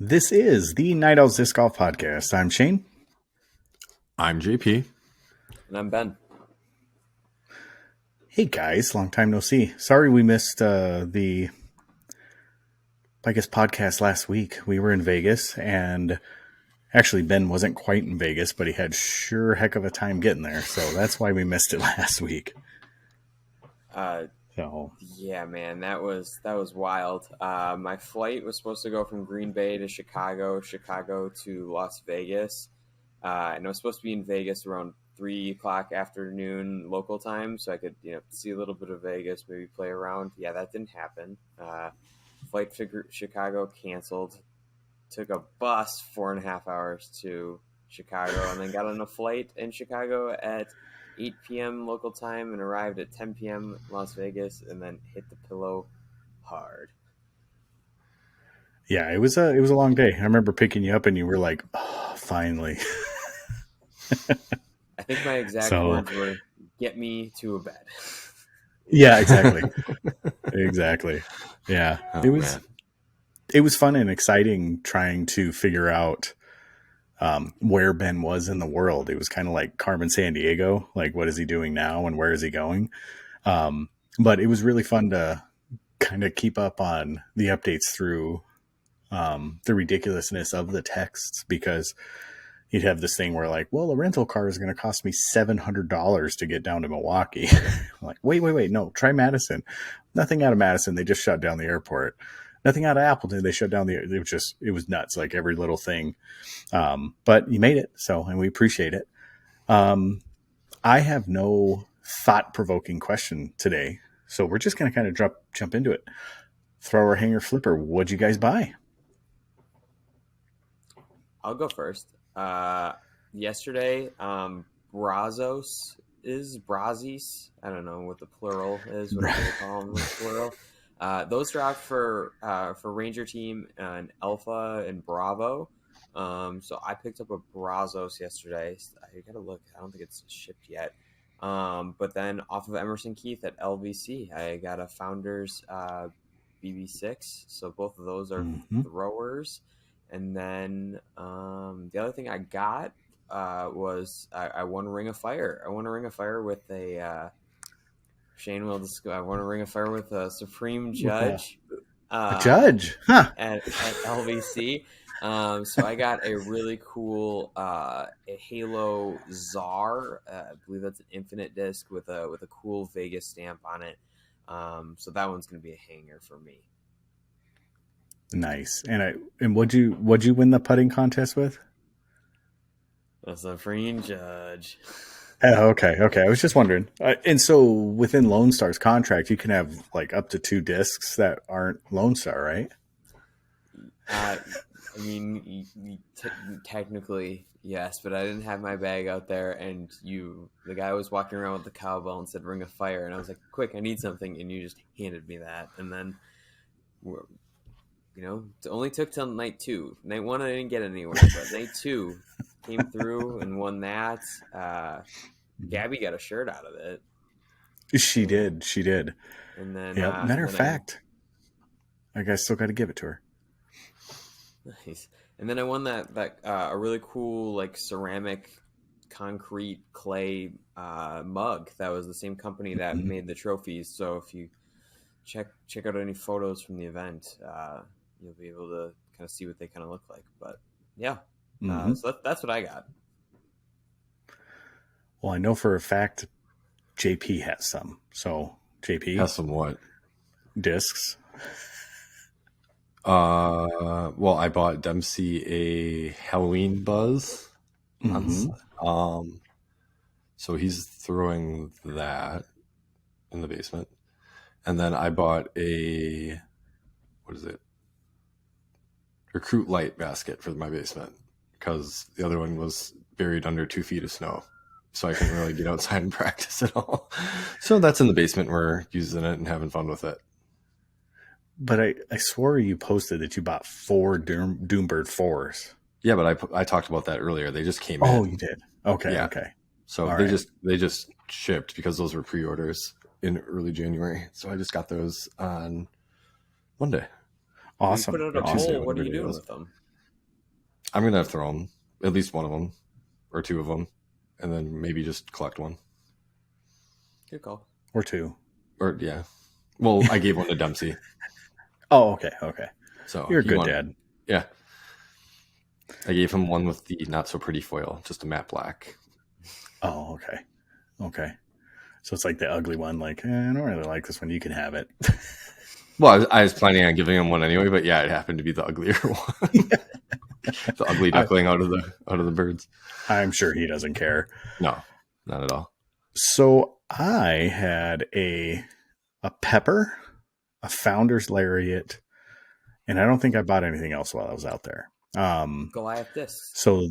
This is the Night Owls Disc Golf Podcast. I'm Shane. I'm JP. And I'm Ben. Hey guys, long time no see. Sorry we missed the podcast last week. We were in Vegas, and actually Ben wasn't quite in Vegas, but he had sure heck of a time getting there. So that's why we missed it last week. Yeah, man, that was wild. My flight was supposed to go from Green Bay to Chicago to Las Vegas, and I was supposed to be in Vegas around 3:00 afternoon local time, so I could see a little bit of Vegas, maybe play around. Yeah, that didn't happen. Flight to Chicago canceled. Took a bus 4.5 hours to Chicago, and then got on a flight in Chicago at 8 p.m. local time and arrived at 10 p.m. Las Vegas, and then hit the pillow hard. Yeah, it was a long day. I remember picking you up, and you were like, "Oh, finally." I think my exact words were, "Get me to a bed." Yeah, exactly. Exactly. Yeah, it was fun and exciting trying to figure out where Ben was in the world. It was kind of like Carmen Sandiego, like what is he doing now and where is he going? But it was really fun to kind of keep up on the updates through the ridiculousness of the texts, because you'd have this thing where like, well, a rental car is going to cost me $700 to get down to Milwaukee. Like, wait, no, try Madison. Nothing out of Madison. They just shut down the airport. Nothing out of Appleton. They shut down it was nuts, like every little thing. But you made it. And we appreciate it. I have no thought-provoking question today. So we're just going to kind of jump into it. Thrower, hanger, flipper. What'd you guys buy? I'll go first. Yesterday, Brazos, I don't know what the plural is, what do they call them, the plural. Those dropped for Ranger Team and Alpha and Bravo. So I picked up a Brazos yesterday. I gotta look. I don't think it's shipped yet. But then off of Emerson Keith at LVC, I got a Founders BB6. So both of those are throwers. And then the other thing I got was I won Ring of Fire. I won a Ring of Fire with a Shane will discuss. I won a Ring of Fire with a Supreme Judge. A judge, huh? At LVC. So I got a really cool a Halo Czar. I believe that's an infinite disc with a cool Vegas stamp on it. So that one's going to be a hanger for me. Nice. And what'd you win the putting contest with? The Supreme Judge. Oh, okay. I was just wondering. And so within Lone Star's contract, you can have like up to 2 discs that aren't Lone Star, right? I mean, technically, yes, but I didn't have my bag out there, and the guy was walking around with the cowbell and said Ring of Fire, and I was like, quick, I need something, and you just handed me that, and then, it only took till night 2. Night 1, I didn't get anywhere, but night 2 came through and won that. Gabby got a shirt out of it. She did. And then, matter of fact, I guess still got to give it to her. Nice. And then I won that a really cool like ceramic concrete clay mug. That was the same company that made the trophies. So if you check out any photos from the event, you'll be able to kind of see what they kind of look like. But yeah, so that's what I got. Well, I know for a fact JP has some. So JP has some what? Discs. Well, I bought Dempsey a Halloween Buzz. So he's throwing that in the basement. And then I bought a Recruit Light basket for my basement, because the other one was buried under 2 feet of snow. So I couldn't really get outside and practice at all. So that's in the basement. We're using it and having fun with it. But I swore you posted that you bought 4 Doombird 4s. Yeah, but I talked about that earlier. They just came in. Oh, you did? Okay, yeah. Okay. So they just shipped, because those were pre-orders in early January. So I just got those on Monday. Awesome. You put out a poll. What are you doing with them? I'm going to throw them, at least one of them or two of them, and then maybe just collect one. Good call. Or two. Or, yeah. Well, I gave one to Dempsey. Oh, okay. Okay. So you're a good dad. Yeah. I gave him one with the not so pretty foil, just a matte black. Oh, okay. Okay. So it's like the ugly one, like, I don't really like this one. You can have it. Well, I was planning on giving him one anyway, but yeah, it happened to be the uglier one. The ugly duckling out of the birds. I'm sure he doesn't care. No, not at all. So I had a pepper, a founder's lariat, and I don't think I bought anything else while I was out there. Goliath discs. So,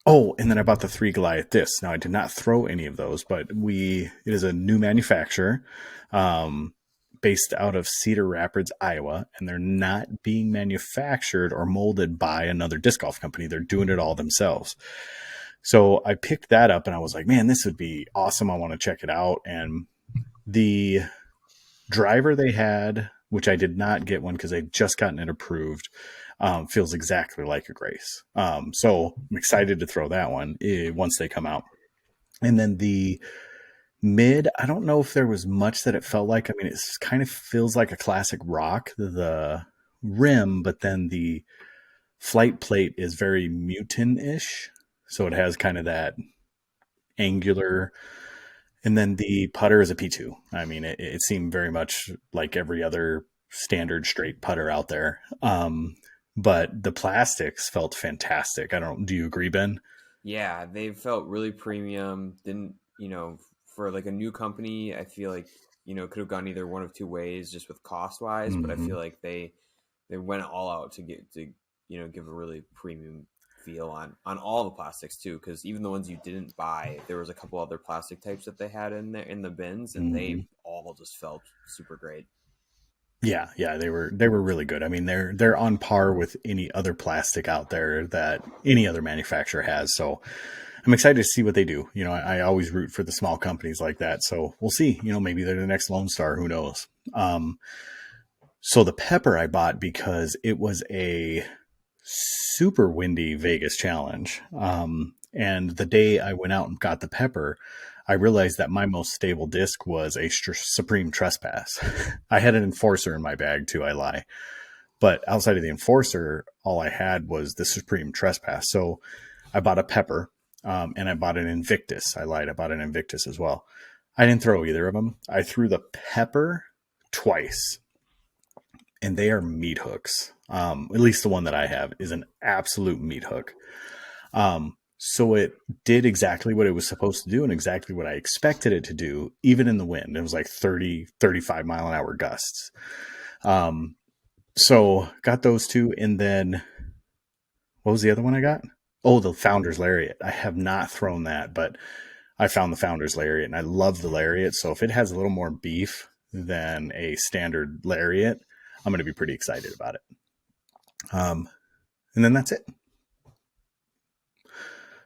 and then I bought the 3 Goliath discs. Now I did not throw any of those, but it is a new manufacturer, based out of Cedar Rapids, Iowa, and they're not being manufactured or molded by another disc golf company. They're doing it all themselves. So I picked that up and I was like, man, this would be awesome. I want to check it out. And the driver they had, which I did not get one because they'd just gotten it approved, feels exactly like a Grace. So I'm excited to throw that one once they come out. And then the mid, I don't know if there was much that it felt like. I mean, it kind of feels like a classic rock, the rim, but then the flight plate is very mutant-ish. So it has kind of that angular. And then the putter is a P2. I mean, it seemed very much like every other standard straight putter out there. But the plastics felt fantastic. Do you agree, Ben? Yeah, they felt really premium. Didn't, for like a new company, I feel like, could have gone either one of two ways just with cost wise, Mm-hmm. but I feel like they went all out to give a really premium feel on all the plastics too, because even the ones you didn't buy, there was a couple other plastic types that they had in there in the bins, and they all just felt super great. Yeah, they were really good. I mean, they're on par with any other plastic out there that any other manufacturer has. So I'm excited to see what they do. I always root for the small companies like that. So we'll see. Maybe they're the next Lone Star. Who knows? So the pepper I bought because it was a super windy Vegas challenge. And the day I went out and got the pepper, I realized that my most stable disc was a Supreme Trespass. I had an Enforcer in my bag too, I lie. But outside of the Enforcer, all I had was the Supreme Trespass. So I bought a pepper, and I bought an Invictus. I lied, I bought an Invictus as well. I didn't throw either of them. I threw the pepper twice, and they are meat hooks. At least the one that I have is an absolute meat hook. So it did exactly what it was supposed to do and exactly what I expected it to do, even in the wind. It was like 30, 35 mile an hour gusts. So got those two. And then what was the other one I got? Oh, the Founder's Lariat. I have not thrown that, but I found the Founder's Lariat and I love the Lariat. So if it has a little more beef than a standard Lariat, I'm going to be pretty excited about it. And then that's it.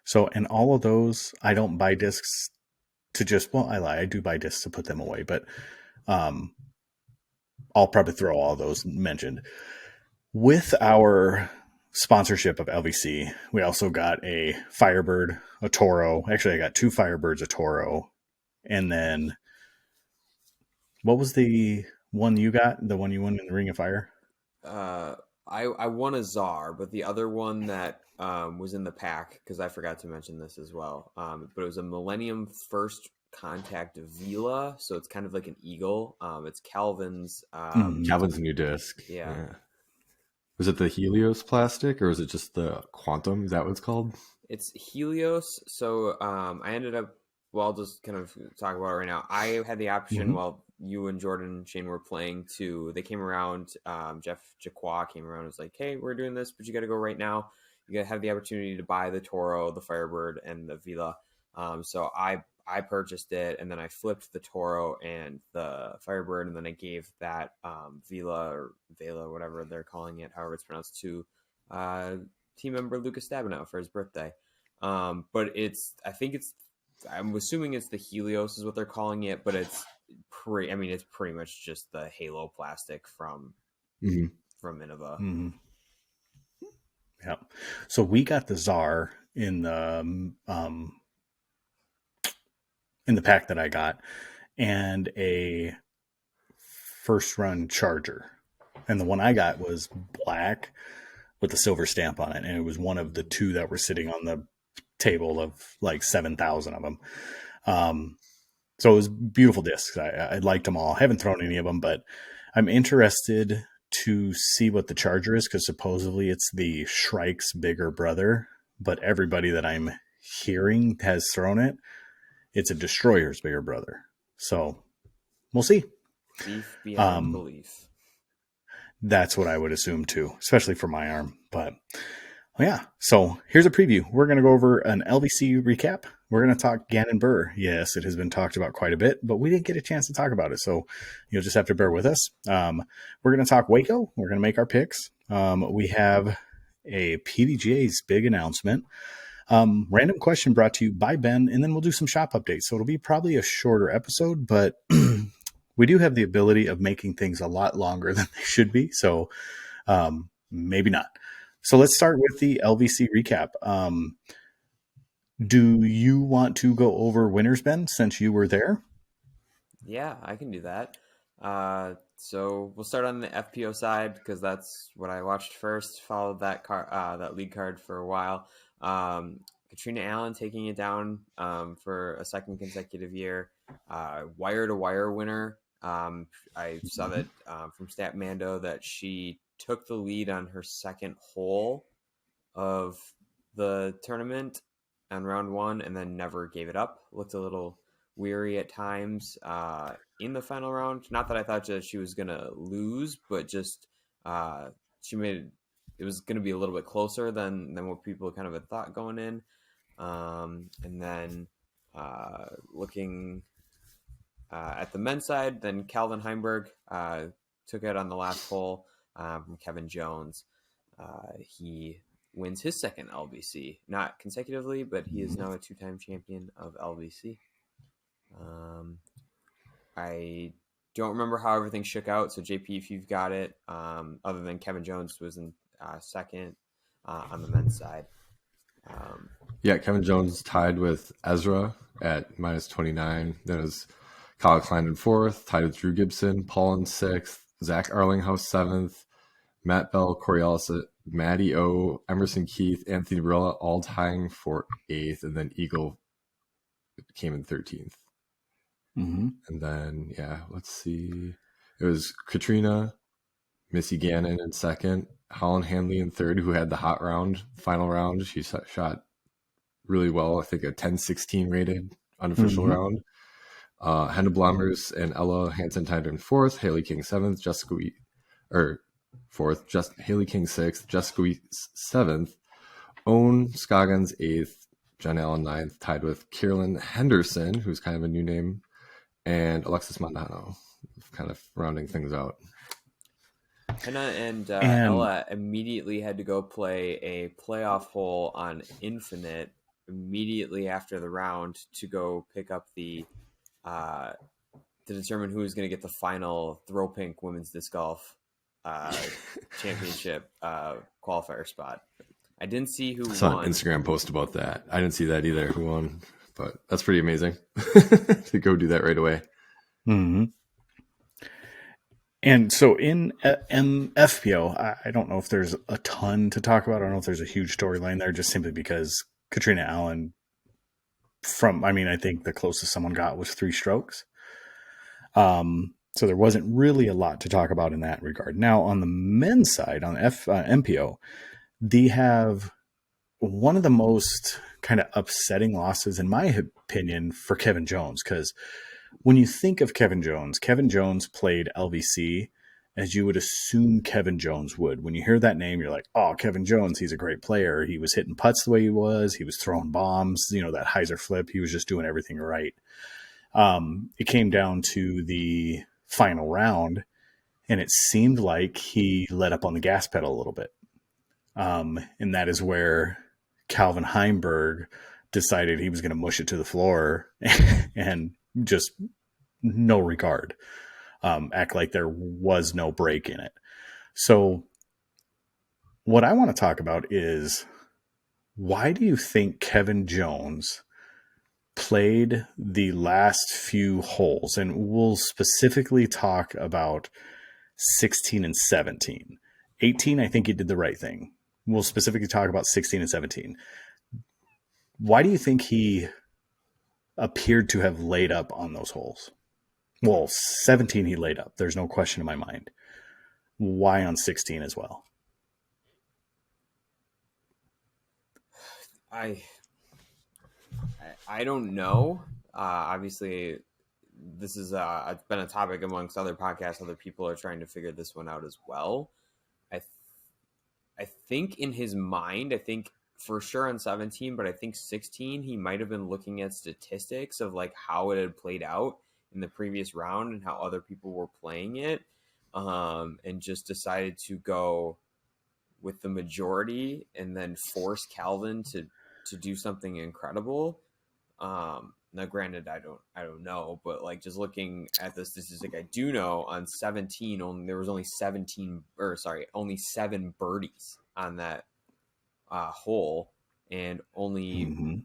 So, and all of those, I don't buy discs to I lie. I do buy discs to put them away, but I'll probably throw all those mentioned. With our sponsorship of LVC, we also got a Firebird, a Toro. Actually, I got 2 Firebirds, a Toro. And then what was the one you got? The one you won in the Ring of Fire? I won a Czar, but the other one that was in the pack, because I forgot to mention this as well, but it was a Millennium First Contact Vila, so it's kind of like an eagle. It's Calvin's Calvin's new disc. Yeah. Was it the Helios plastic or is it just the Quantum? Is that what it's called? It's Helios. So I ended up, I'll just kind of talk about it right now. I had the option while you and Jordan Shane were playing they came around, Jeff Jacqua came around and was like, hey, we're doing this, but you got to go right now. You got to have the opportunity to buy the Toro, the Firebird, and the Vila. So I purchased it, and then I flipped the Toro and the Firebird, and then I gave that Vila or Vela, whatever they're calling it, however it's pronounced, to team member Lucas Stabenow for his birthday. But I'm assuming it's the Helios is what they're calling it, but it's pretty much just the Halo plastic from Innova. Yeah. So we got the Czar in the pack that I got, and a first run Charger. And the one I got was black with a silver stamp on it. And it was one of the two that were sitting on the table of like 7,000 of them. So it was beautiful discs. I liked them all. I haven't thrown any of them, but I'm interested to see what the Charger is, because supposedly it's the Shrike's bigger brother. But everybody that I'm hearing has thrown it. It's a Destroyer's bigger brother. So we'll see. Beef beyond belief. That's what I would assume too, especially for my arm. But yeah, so here's a preview. We're going to go over an LBC recap. We're going to talk Gannon Buhr. Yes, it has been talked about quite a bit, but we didn't get a chance to talk about it. So you'll just have to bear with us. We're going to talk WACO. We're going to make our picks. We have a PDGA's big announcement. Random question brought to you by Ben, and then we'll do some shop updates. So it'll be probably a shorter episode, but we do have the ability of making things a lot longer than they should be. So maybe not. So let's start with the LVC recap. Do you want to go over winners, Ben, since you were there? Yeah, I can do that. So we'll start on the FPO side, because that's what I watched first. Followed that that league card for a while. Katrina Allen taking it down for a second consecutive year. Wire-to-wire winner. I saw that from Statmando that she took the lead on her second hole of the tournament on round one and then never gave it up. Looked a little weary at times in the final round. Not that I thought that she was going to lose, but just she made it was going to be a little bit closer than what people kind of had thought going in. And then looking at the men's side, then Calvin Heimberg took it on the last hole from Kevin Jones. He wins his second LBC, not consecutively, but he is now a two-time champion of LBC. I don't remember how everything shook out. So JP, if you've got it, other than Kevin Jones was in second on the men's side. Yeah, Kevin Jones tied with Ezra at -29. Then it was Kyle Klein in fourth, tied with Drew Gibson, Paul in sixth, Zach Arlinghouse seventh, Matt Bell, Corey Ellis, Matty O, Emerson Keith, Anthony Barella, all tying for eighth, and then Eagle came in 13th. Mm-hmm. And then, yeah, let's see. It was Katrina, Missy Gannon in second, Holland Hanley in third, who had the hot round, final round. She shot really well. I think a 10-16 rated unofficial round. Hannah Blomers and Ella Hansen tied in fourth, Haley King seventh, Haley King sixth, Jessica Wheat seventh, Owen Scoggins eighth, Jen Allen ninth, tied with Carolyn Henderson, who's kind of a new name, and Alexis Montano, kind of rounding things out. Hannah and Ella immediately had to go play a playoff hole on Infinite immediately after the round to go pick up the to determine who was going to get the final Throw Pink Women's Disc Golf Championship qualifier spot. I didn't see who won. I saw an Instagram post about that. I didn't see that either, who won, but that's pretty amazing to go do that right away. Mm-hmm. And so in FPO, I don't know if there's a ton to talk about. I don't know if there's a huge storyline there, just simply because Katrina Allen, I think the closest someone got was 3 strokes. So there wasn't really a lot to talk about in that regard. Now, on the men's side, on MPO, they have one of the most kind of upsetting losses, in my opinion, for Kevin Jones, because when you think of Kevin Jones played LVC as you would assume Kevin Jones would. When you hear that name, you're like, oh, Kevin Jones, he's a great player. He was hitting putts the way he was throwing bombs, that hyzer flip. He was just doing everything right. It came down to the final round, and it seemed like he let up on the gas pedal a little bit. And that is where Calvin Heimberg decided he was going to mush it to the floor and just no regard, act like there was no break in it. So what I want to talk about is, why do you think Kevin Jones played the last few holes? And we'll specifically talk about 16 and 17. 18, I think he did the right thing. We'll specifically talk about 16 and 17. Why do you think he appeared to have laid up on those holes? Well, 17 he laid up. There's no question in my mind. Why on 16 as well? I don't know. Obviously, this is it's been a topic amongst other podcasts. Other people are trying to figure this one out as well. I think in his mind, I think for sure on 17, but I think 16, he might have been looking at statistics of like how it had played out in the previous round and how other people were playing it, and just decided to go with the majority and then force Calvin to do something incredible. Now, granted, I don't know, but like just looking at the statistic, I do know on 17, there was only 7 birdies on that hole, and only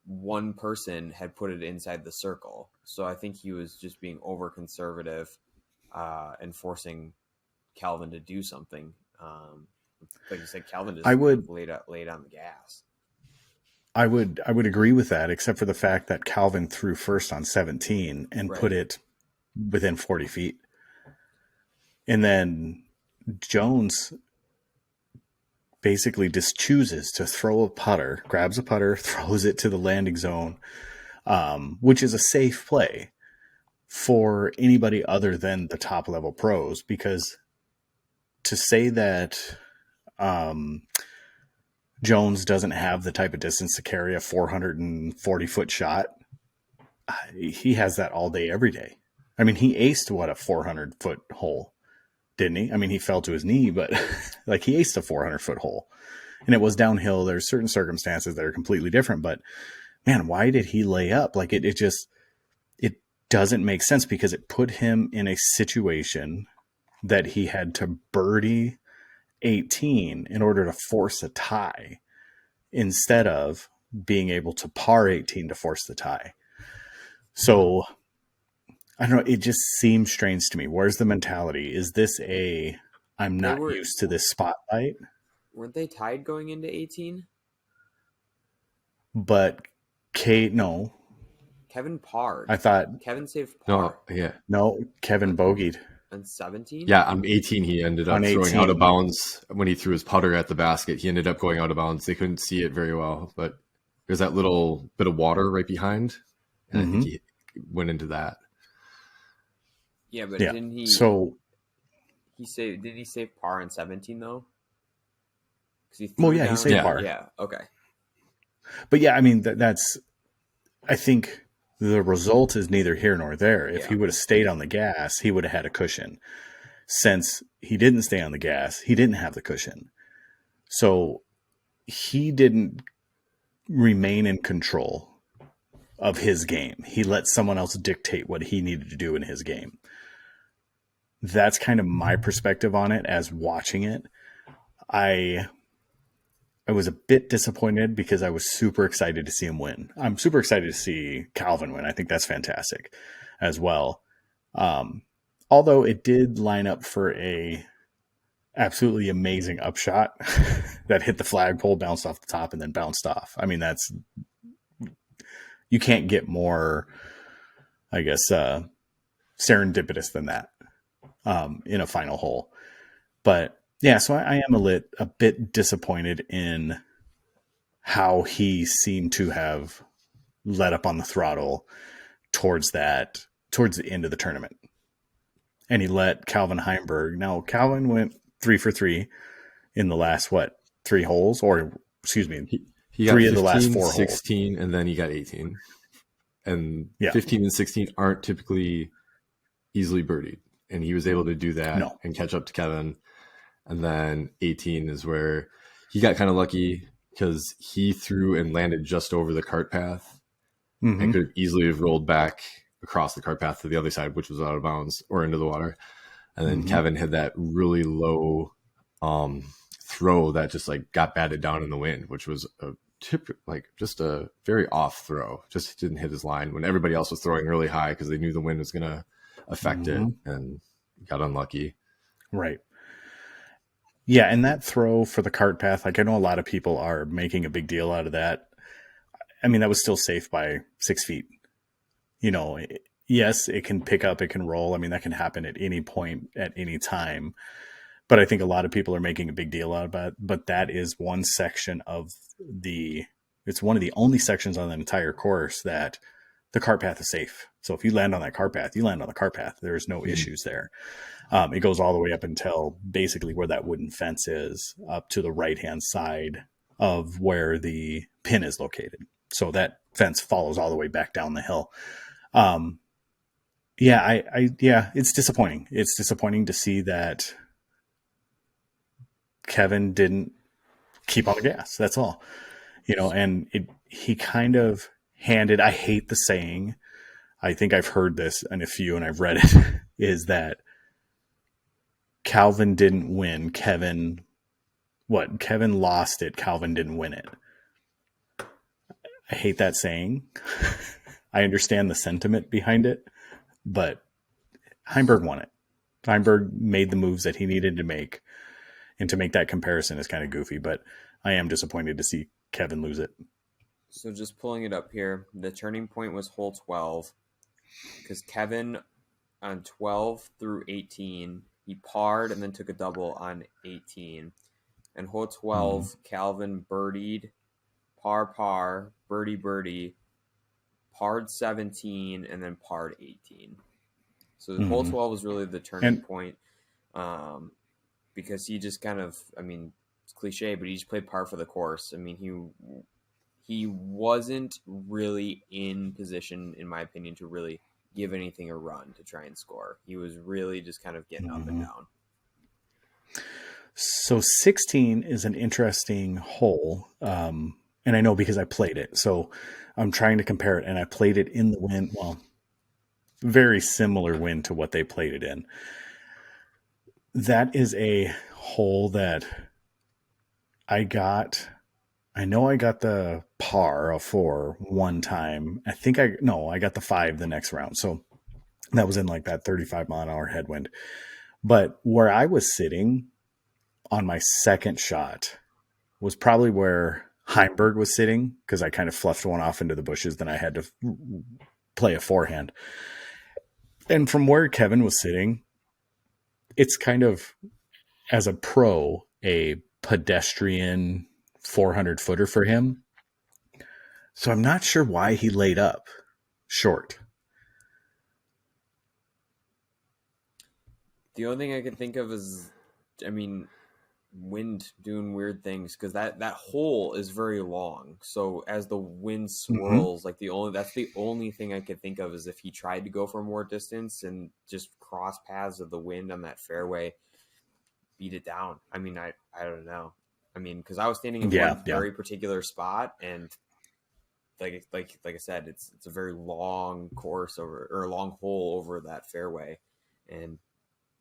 one person had put it inside the circle. So I think he was just being over conservative and forcing Calvin to do something. Like you said, Calvin just laid on the gas. I would agree with that, except for the fact that Calvin threw first on 17 and put it within 40 feet. And then Jones basically just chooses to throw a putter, grabs a putter, throws it to the landing zone, which is a safe play for anybody other than the top level pros, because to say that Jones doesn't have the type of distance to carry a 440-foot shot, he has that all day, every day. I mean, he aced, a 400-foot hole, didn't he? I mean, he fell to his knee, but like he aced a 400-foot hole. And it was downhill. There's certain circumstances that are completely different. But, man, why did he lay up? Like, it doesn't make sense, because it put him in a situation that he had to birdie 18 in order to force a tie, instead of being able to par 18 to force the tie. So I don't know. It just seems strange to me. Where's the mentality? Is this I'm not used to this spotlight? Weren't they tied going into 18? But no. Kevin parred. I thought Kevin saved par. No, Kevin bogeyed. On 17? Yeah, on 18, he ended up throwing out of bounds when he threw his putter at the basket. He ended up going out of bounds. They couldn't see it very well, but there's that little bit of water right behind, and I think he went into that. Yeah, but didn't he? So did he save par on 17 though? He saved par. Yeah, okay. But yeah, I mean that's. I think the result is neither here nor there. If he would have stayed on the gas, he would have had a cushion. Since he didn't stay on the gas, he didn't have the cushion. So he didn't remain in control of his game. He let someone else dictate what he needed to do in his game. That's kind of my perspective on it as watching it. I was a bit disappointed because I was super excited to see him win. I'm super excited to see Calvin win. I think that's fantastic as well. Although it did line up for a absolutely amazing upshot that hit the flagpole, bounced off the top, and then bounced off. I mean, you can't get more, I guess, serendipitous than that in a final hole. But yeah, so I am a bit disappointed in how he seemed to have let up on the throttle towards the end of the tournament. And he let Calvin Heimberg. Now, Calvin went 3 for 3 in the last, 3 holes? Or, excuse me, he got 3 15, of the last 4 16, holes. And then he got 18. And 15 and 16 aren't typically easily birdied. And he was able to do that and catch up to Kevin. And then 18 is where he got kind of lucky because he threw and landed just over the cart path and could have easily have rolled back across the cart path to the other side, which was out of bounds or into the water. And then Kevin had that really low throw that just like got batted down in the wind, which was just a very off throw. Just didn't hit his line when everybody else was throwing really high because they knew the wind was going to affect it, and got unlucky. Right. Yeah, and that throw for the cart path, like I know a lot of people are making a big deal out of that. I mean, that was still safe by 6 feet. Yes, it can pick up, it can roll. I mean, that can happen at any point, at any time. But I think a lot of people are making a big deal out of it. But that is one section it's one of the only sections on the entire course that the cart path is safe. So if you land on that cart path, you land on the cart path. There's no issues there. It goes all the way up until basically where that wooden fence is, up to the right-hand side of where the pin is located. So that fence follows all the way back down the hill. It's disappointing. It's disappointing to see that Kevin didn't keep on the gas. That's all, and he kind of I hate the saying, I think I've heard this in a few and I've read it, is that Calvin didn't win. Kevin lost it. Calvin didn't win it. I hate that saying. I understand the sentiment behind it, but Heimberg won it. Heimberg made the moves that he needed to make, and to make that comparison is kind of goofy, but I am disappointed to see Kevin lose it. So just pulling it up here, the turning point was hole 12, because Kevin on 12 through 18, he parred and then took a double on 18. And hole 12, Calvin birdied, par, birdie, parred 17, and then parred 18. So hole 12 was really the turning point, because he just kind of, I mean, it's cliche, but he just played par for the course. I mean, he wasn't really in position, in my opinion, to really give anything a run to try and score. He was really just kind of getting up and down. So 16 is an interesting hole. And I know because I played it. So I'm trying to compare it, and I played it in the wind. Well, very similar wind to what they played it in. That is a hole that I know I got the par of 4 one time. I got the 5 the next round. So that was in like that 35 mile an hour headwind. But where I was sitting on my second shot was probably where Heimberg was sitting, because I kind of fluffed one off into the bushes. Then I had to play a forehand. And from where Kevin was sitting, it's kind of, as a pro, a pedestrian 400 footer for him. So I'm not sure why he laid up short. The only thing I can think of is, I mean, wind doing weird things, because that hole is very long. So as the wind swirls, like that's the only thing I could think of, is if he tried to go for more distance and just cross paths of the wind on that fairway, beat it down. I mean, I don't know. I mean, because I was standing in one very particular spot, and like I said, it's a very long course or a long hole over that fairway, and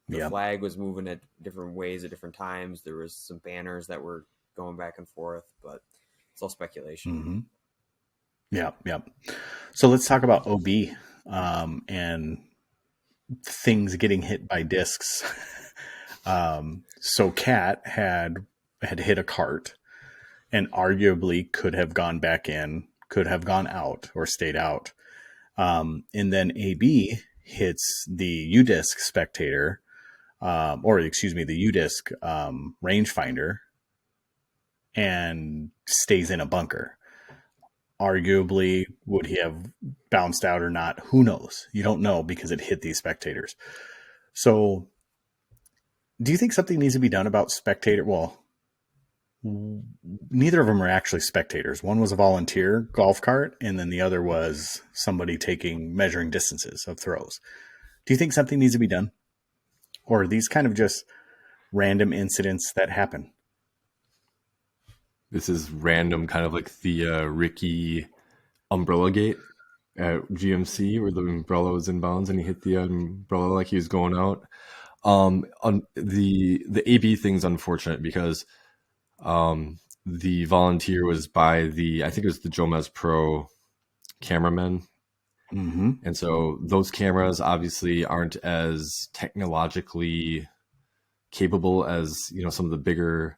the flag was moving at different ways at different times. There was some banners that were going back and forth, but it's all speculation. Yeah. So let's talk about OB and things getting hit by discs. So Kat had hit a cart and arguably could have gone back in, could have gone out or stayed out. And then AB hits the UDisc spectator, the UDisc rangefinder, and stays in a bunker. Arguably, would he have bounced out or not? Who knows? You don't know, because it hit these spectators. So do you think something needs to be done about spectator? Well, neither of them are actually spectators. One was a volunteer golf cart, and then the other was somebody measuring distances of throws. Do you think something needs to be done? Or are these kind of just random incidents that happen? This is random, kind of like the Ricky umbrella gate at GMC, where the umbrella was in bounds and he hit the umbrella like he was going out. On the AB thing's unfortunate because the volunteer was by I think it was the Jomez Pro cameramen. Mm-hmm. And so those cameras obviously aren't as technologically capable as, some of the bigger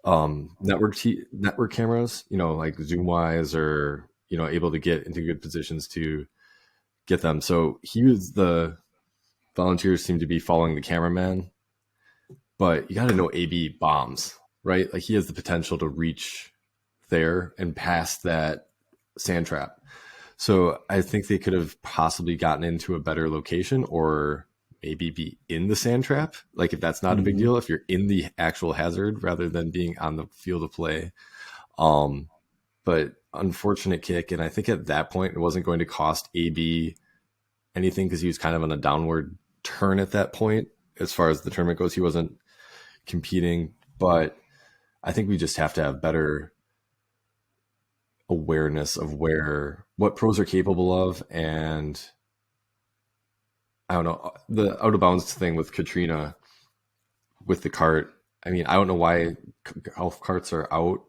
network cameras, like zoom wise, or, able to get into good positions to get them. So the volunteers seem to be following the cameraman, but you got to know AB bombs, right? Like he has the potential to reach there and past that sand trap. So I think they could have possibly gotten into a better location, or maybe be in the sand trap. Like if that's not a big deal, if you're in the actual hazard rather than being on the field of play. But unfortunate kick. And I think at that point it wasn't going to cost AB anything because he was kind of on a downward turn at that point. As far as the tournament goes, he wasn't competing, but I think we just have to have better awareness of what pros are capable of. And I don't know, the out of bounds thing with Katrina with the cart. I mean, I don't know why golf carts are out,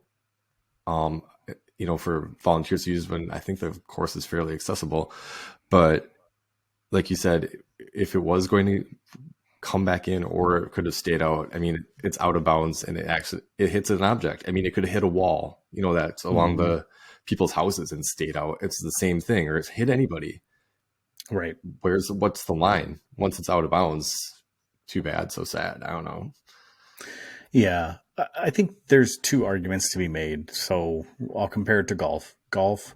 for volunteers to use when I think the course is fairly accessible. But like you said, if it was going to come back in, or it could have stayed out. I mean, it's out of bounds and it hits an object. I mean, it could have hit a wall, that's along the people's houses and stayed out. It's the same thing, or it's hit anybody. Right. What's the line? Once it's out of bounds, too bad, so sad. I don't know. Yeah. I think there's two arguments to be made. So I'll compare it to golf. Golf,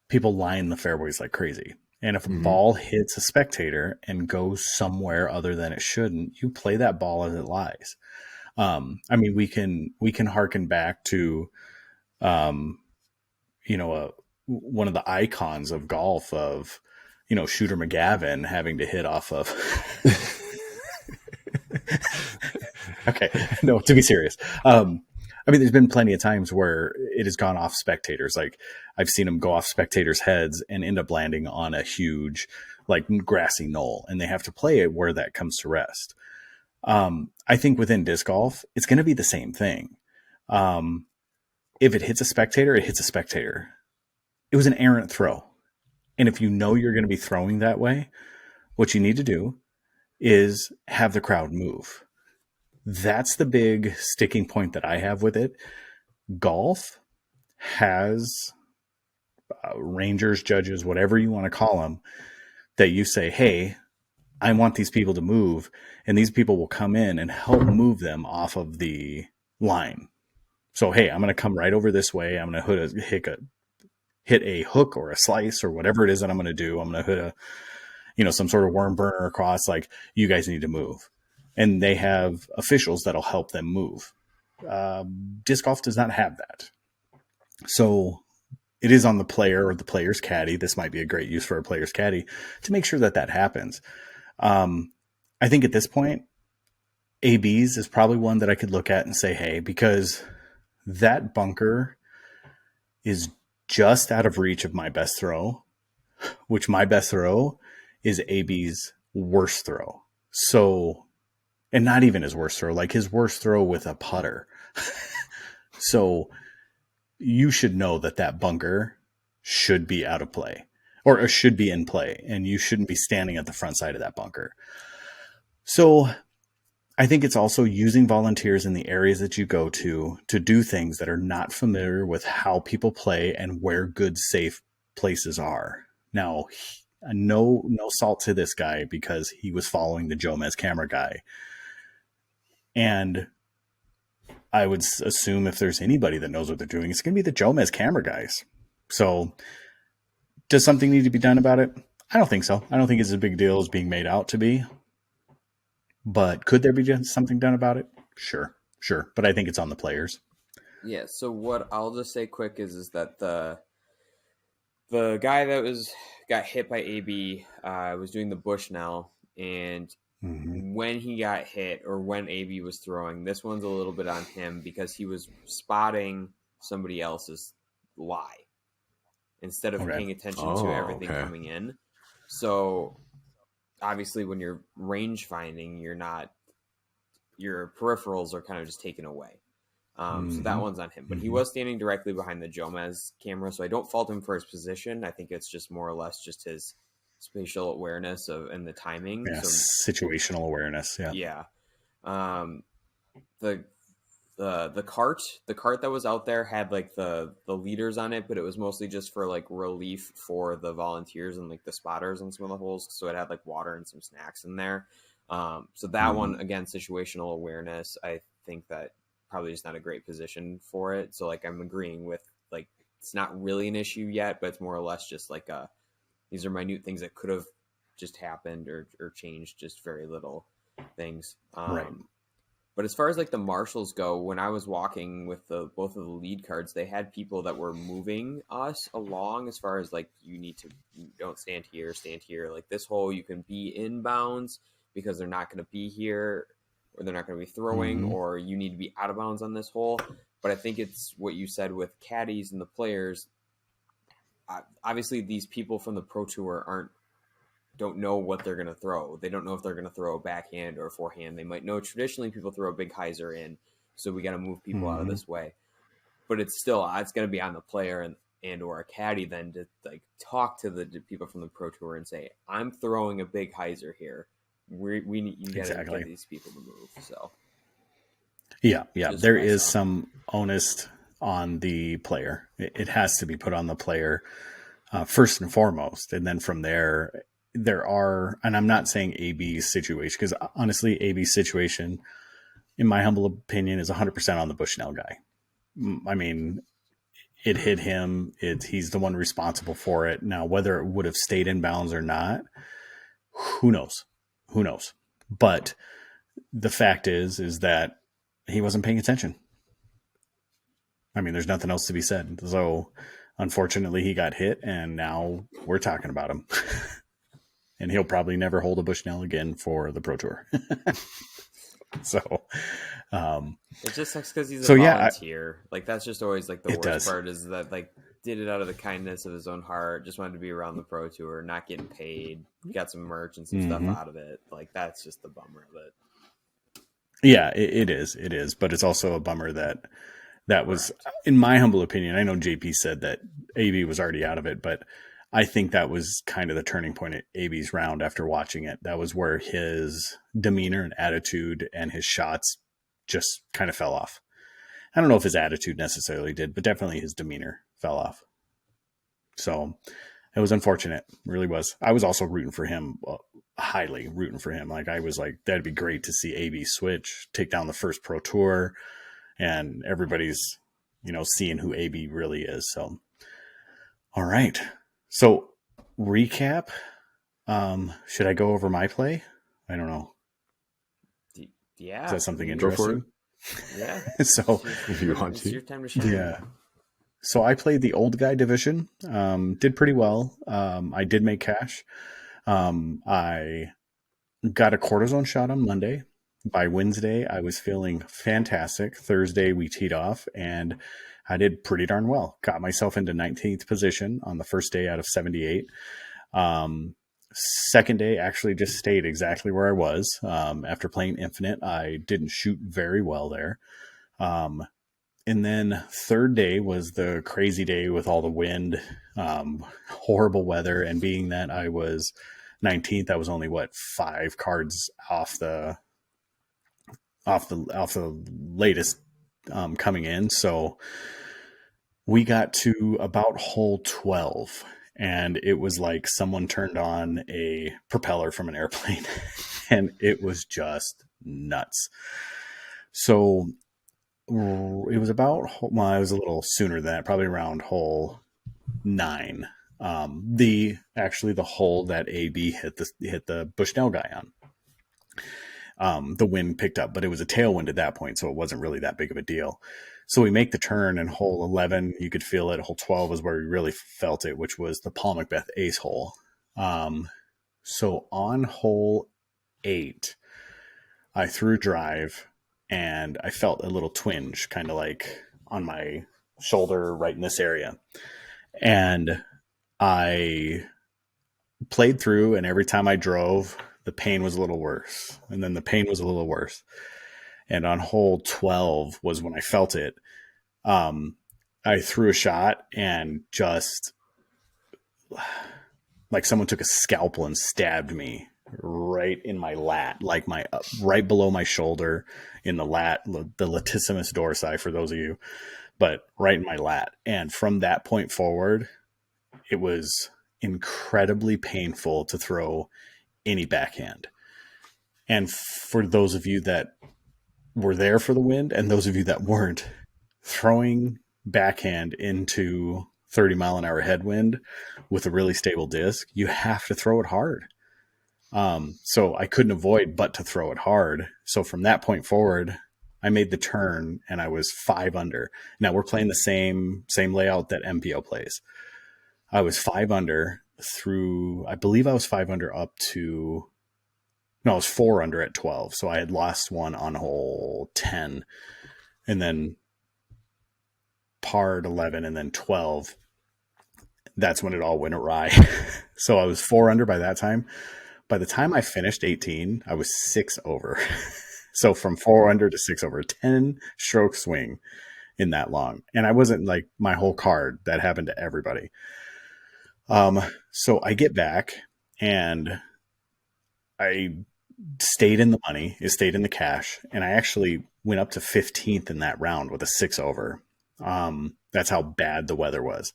people line the fairways like crazy. And if a ball hits a spectator and goes somewhere other than it shouldn't, you play that ball as it lies. I mean, we can harken back to, one of the icons of golf of, Shooter McGavin having to hit off of. Okay, no, to be serious. I mean, there's been plenty of times where it has gone off spectators. Like I've seen them go off spectators' heads and end up landing on a huge, like grassy knoll, and they have to play it where that comes to rest. I think within disc golf, it's going to be the same thing. If it hits a spectator, it hits a spectator. It was an errant throw. And if you know you're going to be throwing that way, what you need to do is have the crowd move. That's the big sticking point that I have with it. Golf has rangers, judges, whatever you want to call them, that you say, hey, I want these people to move, and these people will come in and help move them off of the line. So, hey, I'm going to come right over this way. I'm going to hit a hook or a slice or whatever it is that I'm going to do. I'm going to hit some sort of worm burner across. Like, you guys need to move. And they have officials that'll help them move. Disc golf does not have that. So it is on the player or the player's caddy. This might be a great use for a player's caddy to make sure that happens. I think at this point, ABs is probably one that I could look at and say, hey, because that bunker is just out of reach of my best throw, which my best throw is AB's worst throw. So, and not even his worst throw, like his worst throw with a putter. So you should know that bunker should be out of play, or should be in play, and you shouldn't be standing at the front side of that bunker. So I think it's also using volunteers in the areas that you go to do things that are not familiar with how people play and where good, safe places are. Now, no salt to this guy, because he was following the Jomez camera guy. And I would assume if there's anybody that knows what they're doing, it's going to be the Jomez camera guys. So does something need to be done about it? I don't think so. I don't think it's as big a deal as being made out to be. But could there be something done about it? Sure. But I think it's on the players. Yeah, so what I'll just say quick is that the guy that got hit by AB was doing the Bushnell, and when he got hit, or when AB was throwing, this one's a little bit on him because he was spotting somebody else's lie instead of paying attention to everything coming in. So obviously when you're range finding, your peripherals are kind of just taken away. So that one's on him, but he was standing directly behind the Jomez camera, so I don't fault him for his position. I think it's just more or less just his spatial awareness and the timing. Yeah, so, situational awareness. Yeah. Yeah. The cart that was out there had like the leaders on it, but it was mostly just for like relief for the volunteers and like the spotters on some of the holes. So it had like water and some snacks in there. So that one, again, situational awareness, I think that probably just not a great position for it. So like I'm agreeing with, like, it's not really an issue yet, but it's more or less just like these are minute things that could have just happened or changed just very little things. Right. But as far as like the marshals go, when I was walking with both of the lead cards, they had people that were moving us along as far as like, you don't stand here, like this hole, you can be inbounds because they're not going to be here, or they're not going to be throwing, or you need to be out of bounds on this hole. But I think it's what you said with caddies and the players. Obviously, these people from the Pro Tour don't know what they're going to throw. They don't know if they're going to throw a backhand or a forehand. They might know traditionally people throw a big hyzer in, so we got to move people out of this way. But it's going to be on the player and or a caddy then to like talk to the people from the Pro Tour and say, I'm throwing a big hyzer here. You got to get these people to move. So yeah, there is some onus on the player. It has to be put on the player first and foremost, and then from there are, and I'm not saying AB's situation, because honestly, AB's situation, in my humble opinion, is 100% on the Bushnell guy. I mean, it hit him. He's the one responsible for it. Now, whether it would have stayed in bounds or not, who knows? But the fact is that he wasn't paying attention. I mean, there's nothing else to be said. So unfortunately he got hit, and now we're talking about him. And he'll probably never hold a Bushnell again for the Pro Tour. So it just sucks because he's a volunteer. Like that's just always like the worst part, is that like did it out of the kindness of his own heart, just wanted to be around the Pro Tour, not getting paid, got some merch and some stuff out of it. Like that's just the bummer of it. Yeah, it is. But it's also a bummer that was, in my humble opinion, I know JP said that AB was already out of it, but I think that was kind of the turning point at AB's round after watching it. That was where his demeanor and attitude and his shots just kind of fell off. I don't know if his attitude necessarily did, but definitely his demeanor fell off. So it was unfortunate. It really was. I was also rooting for him, highly rooting for him. Like I was like, that'd be great to see AB switch, take down the first Pro Tour, and everybody's, seeing who AB really is. So, all right. So recap. Should I go over my play? I don't know. Yeah. Is that something interesting? Yeah. So if you want it's to. your time to shine. Yeah. So I played the old guy division. Did pretty well. I did make cash. I got a cortisone shot on Monday. By Wednesday, I was feeling fantastic. Thursday, we teed off, and I did pretty darn well. Got myself into 19th position on the first day out of 78. Second day, actually just stayed exactly where I was. After playing Infinite, I didn't shoot very well there. And then third day was the crazy day with all the wind, horrible weather, and being that I was 19th, I was only 5 cards off the latest coming in. So we got to about hole 12, and it was like someone turned on a propeller from an airplane, and it was just nuts. So it was about, it was a little sooner than that, probably around hole 9. The hole that AB hit the Bushnell guy on. The wind picked up, but it was a tailwind at that point, so it wasn't really that big of a deal. So we make the turn, and hole 11, you could feel it. Hole 12 was where we really felt it, which was the Paul Macbeth ace hole. So on hole 8, I threw drive, and I felt a little twinge, kind of like on my shoulder right in this area. And I played through, and every time I drove, the pain was a little worse. And then the pain was a little worse. And on hole 12 was when I felt it. I threw a shot and just like someone took a scalpel and stabbed me right in my lat, like my right below my shoulder in the lat, the latissimus dorsi for those of you, but right in my lat. And from that point forward, it was incredibly painful to throw any backhand. And for those of you that were there for the wind and those of you that weren't, throwing backhand into 30-mile-an-hour headwind with a really stable disc, you have to throw it hard. So I couldn't avoid but to throw it hard. So from that point forward, I made the turn and I was 5 under. Now we're playing the same layout that MPO plays. I was 5 under through, I believe I was 5 under up to, no, I was 4 under at 12. So I had lost one on hole 10 and then parred 11 and then 12. That's when it all went awry. So I was 4 under by that time. By the time I finished 18, I was 6 over. So from 4 under to 6 over, 10 stroke swing in that long. And I wasn't like my whole card. That happened to everybody. So I get back and I stayed in the money. It stayed in the cash. And I actually went up to 15th in that round with a 6 over. That's how bad the weather was.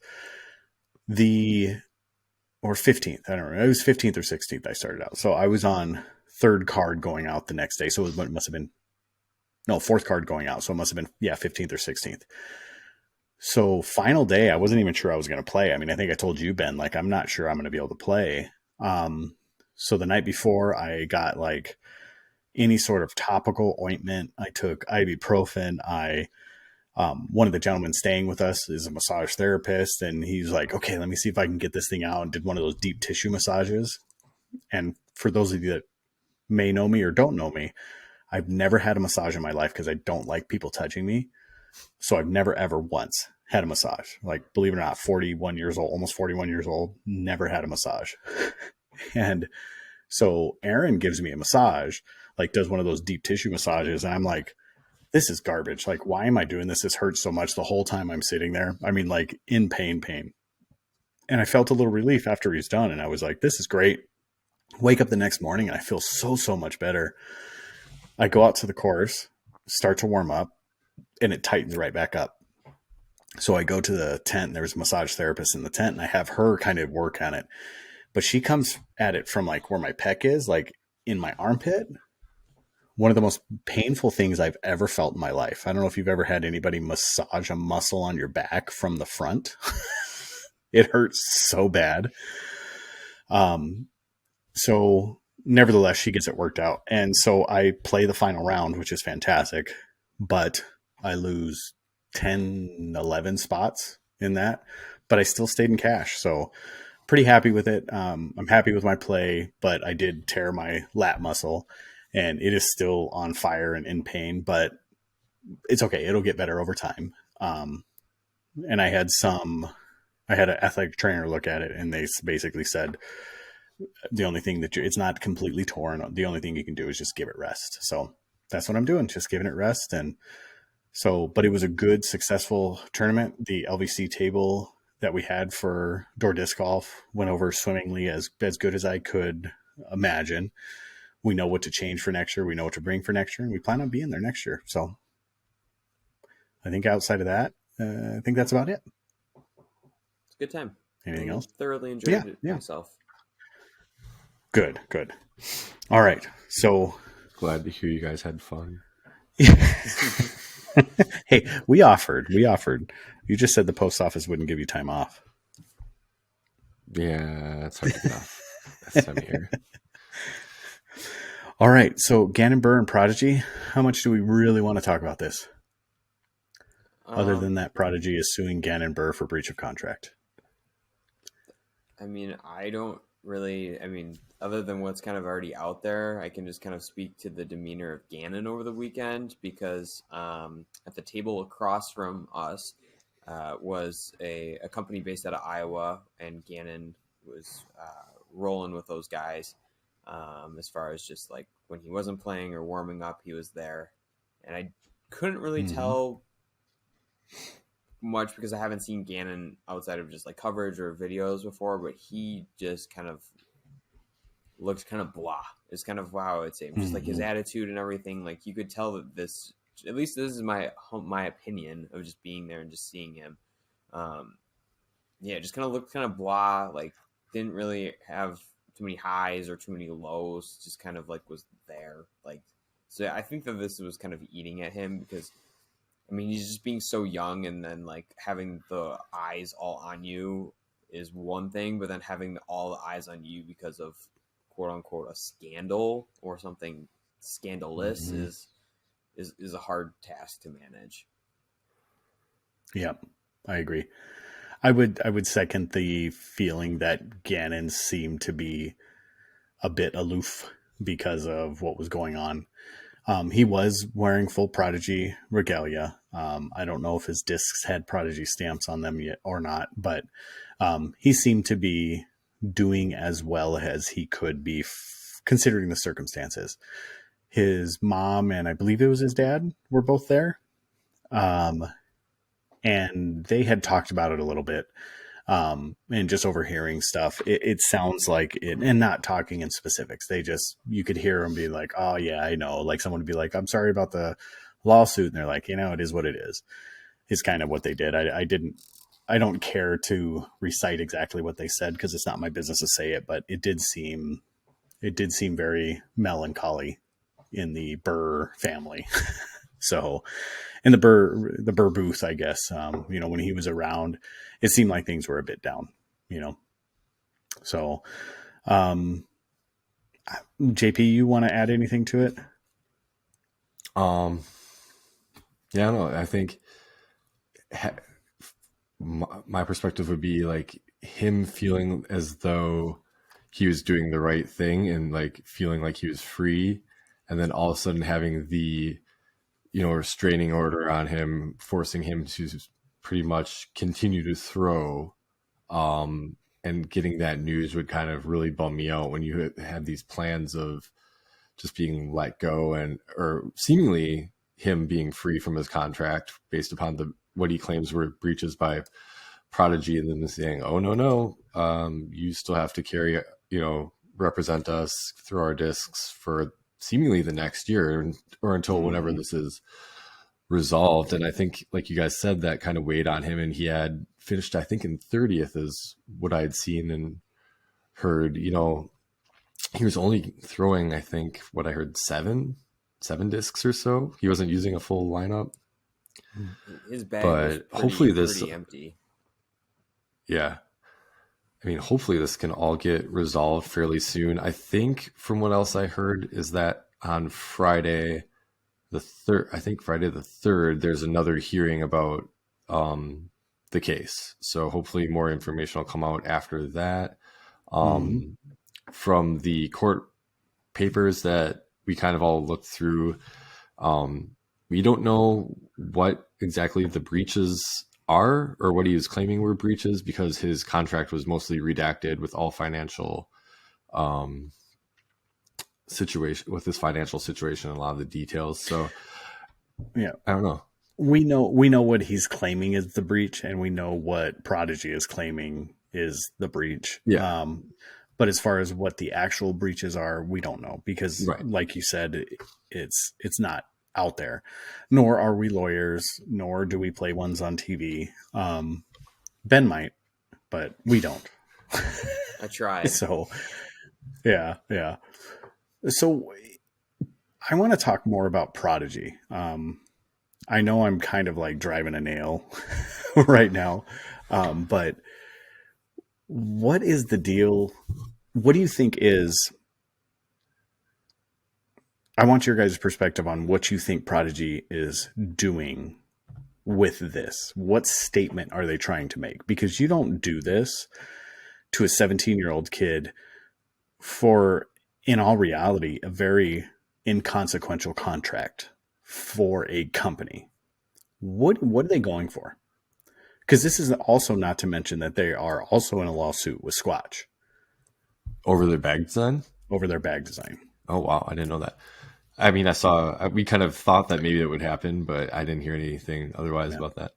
Or 15th. I don't know. It was 15th or 16th I started out. So I was on 3rd card going out the next day. So it must have been, no, 4th card going out. So it must have been, 15th or 16th. So final day, I wasn't even sure I was going to play. I mean, I think I told you, Ben, like, I'm not sure I'm going to be able to play. So the night before I got like any sort of topical ointment. I took ibuprofen. One of the gentlemen staying with us is a massage therapist, and he's like, okay, let me see if I can get this thing out, and did one of those deep tissue massages. And for those of you that may know me or don't know me, I've never had a massage in my life because I don't like people touching me. So I've never, ever once had a massage. Like, believe it or not, 41 years old, almost 41 years old, never had a massage. And so Aaron gives me a massage, like does one of those deep tissue massages. And I'm like, this is garbage. Like, why am I doing this? This hurts so much the whole time I'm sitting there. I mean, like in pain. And I felt a little relief after he's done. And I was like, this is great. Wake up the next morning and I feel so much better. I go out to the course, start to warm up, and it tightens right back up. So I go to the tent. There's a massage therapist in the tent, and I have her kind of work on it. But she comes at it from like where my pec is, like in my armpit. One of the most painful things I've ever felt in my life. I don't know if you've ever had anybody massage a muscle on your back from the front. It hurts so bad. So nevertheless, she gets it worked out. And so I play the final round, which is fantastic, but I lose 10, 11 spots in that, but I still stayed in cash. So pretty happy with it. I'm happy with my play, but I did tear my lat muscle and it is still on fire and in pain, but it's okay. It'll get better over time. And I had an athletic trainer look at it, and they basically said, the only thing it's not completely torn. The only thing you can do is just give it rest. So that's what I'm doing. Just giving it rest. And so, but it was a good, successful tournament. The LVC table that we had for door disc golf went over swimmingly, as good as I could imagine. We know what to change for next year. We know what to bring for next year, and we plan on being there next year. So I think outside of that, I think that's about it. It's a good time. Anything else? Thoroughly enjoyed it myself. Good. All right. So glad to hear you guys had fun. Hey, we offered. You just said the post office wouldn't give you time off. Yeah, that's hard to get off. That's time of year. All right. So Gannon Buhr and Prodigy, how much do we really want to talk about this? Other than that, Prodigy is suing Gannon Buhr for breach of contract. I mean, other than what's kind of already out there, I can just kind of speak to the demeanor of Gannon over the weekend, because at the table across from us was a company based out of Iowa, and Gannon was rolling with those guys. as far as just like when he wasn't playing or warming up, he was there. And I couldn't really tell much because I haven't seen Gannon outside of just like coverage or videos before, but he just kind of looked kind of blah. It's kind of wow, I'd say just like his attitude and everything. Like you could tell that this, at least this is my opinion of just being there and just seeing him. Just kind of looked kind of blah. Like didn't really have too many highs or too many lows. Just kind of like was there. Like so, I think that this was kind of eating at him because. I mean, he's just being so young, and then like having the eyes all on you is one thing, but then having all the eyes on you because of quote unquote a scandal or something scandalous is a hard task to manage. Yeah, I agree. I would second the feeling that Gannon seemed to be a bit aloof because of what was going on. He was wearing full Prodigy regalia. I don't know if his discs had Prodigy stamps on them yet or not, but he seemed to be doing as well as he could be considering the circumstances. His mom and I believe it was his dad were both there. And they had talked about it a little bit. And just overhearing stuff, it sounds like it, and not talking in specifics. You could hear them be like, oh yeah, I know. Like someone would be like, I'm sorry about the lawsuit. And they're like, it is what it is kind of what they did. I don't care to recite exactly what they said because it's not my business to say it, but it did seem very melancholy in the Buhr family. So in the Buhr booth, I guess, when he was around, it seemed like things were a bit down, So, JP, you want to add anything to it? Yeah, no, I think my perspective would be like him feeling as though he was doing the right thing and like feeling like he was free. And then all of a sudden having the, restraining order on him, forcing him to pretty much continue to throw, and getting that news would kind of really bum me out when you had these plans of just being let go or seemingly him being free from his contract based upon what he claims were breaches by Prodigy, and then saying, oh, no, you still have to carry, represent us through our discs for seemingly the next year or until whenever this is resolved. And I think, like you guys said, that kind of weighed on him, and he had finished, I think, in 30th is what I had seen and heard. He was only throwing, I think, what I heard, seven discs or so. He wasn't using a full lineup. His bag was pretty empty. Yeah. I mean, hopefully this can all get resolved fairly soon. I think from what else I heard is that on Friday the 3rd, there's another hearing about the case. So hopefully more information will come out after that. From the court papers that we kind of all looked through, we don't know what exactly the breaches are or what he was claiming were breaches because his contract was mostly redacted with all financial situation with his financial situation and a lot of the details. So yeah, I don't know. We know what he's claiming is the breach, and we know what Prodigy is claiming is the breach. Yeah. But as far as what the actual breaches are, we don't know because, like you said, it's not out there. Nor are we lawyers, nor do we play ones on TV. Ben might, but we don't. I tried. So, yeah. So, I want to talk more about Prodigy. I know I'm kind of like driving a nail right now, but what is the deal? What do you think is... I want your guys' perspective on what you think Prodigy is doing with this. What statement are they trying to make? Because you don't do this to a 17-year-old kid for, in all reality, a very inconsequential contract for a company. What are they going for? Because this is also not to mention that they are also in a lawsuit with Squatch. Over their bag design? over their bag design. Oh, wow. I didn't know that. I mean, we kind of thought that maybe it would happen, but I didn't hear anything otherwise Yeah. about that.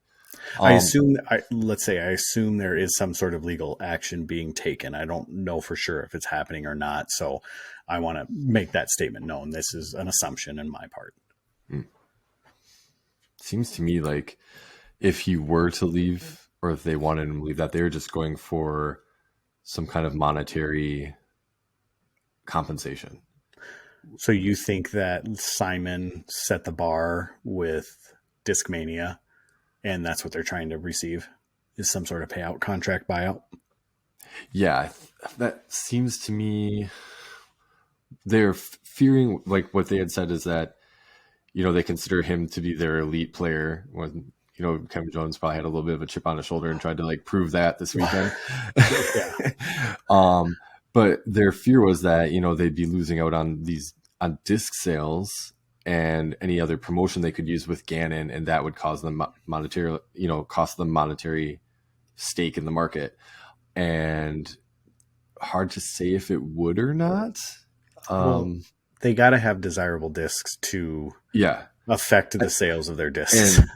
I assume there is some sort of legal action being taken. I don't know for sure if it's happening or not. So I want to make that statement known. This is an assumption in my part. Seems to me like if he were to leave, or if they wanted him to leave, that they were just going for some kind of monetary compensation. So you think that Simon set the bar with Discmania, and that's what they're trying to receive, is some sort of payout, contract buyout? Yeah, that seems to me they're fearing, like what they had said is that, they consider him to be their elite player when, Kevin Jones probably had a little bit of a chip on his shoulder and tried to like prove that this weekend. But their fear was that, they'd be losing out on disc sales and any other promotion they could use with Gannon, and that would cause them cost them monetary stake in the market. And hard to say if it would or not. They got to have desirable discs to affect the sales of their discs. And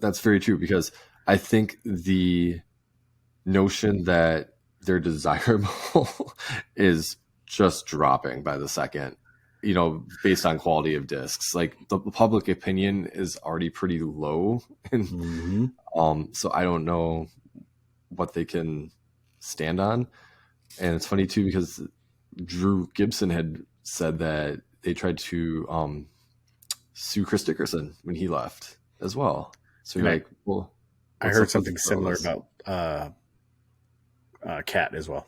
that's very true, because I think the notion that they're desirable is just dropping by the second, based on quality of discs. Like the public opinion is already pretty low. And, so I don't know what they can stand on. And it's funny too, because Drew Gibson had said that they tried to sue Chris Dickerson when he left as well. So you're I heard something similar about Kat as well.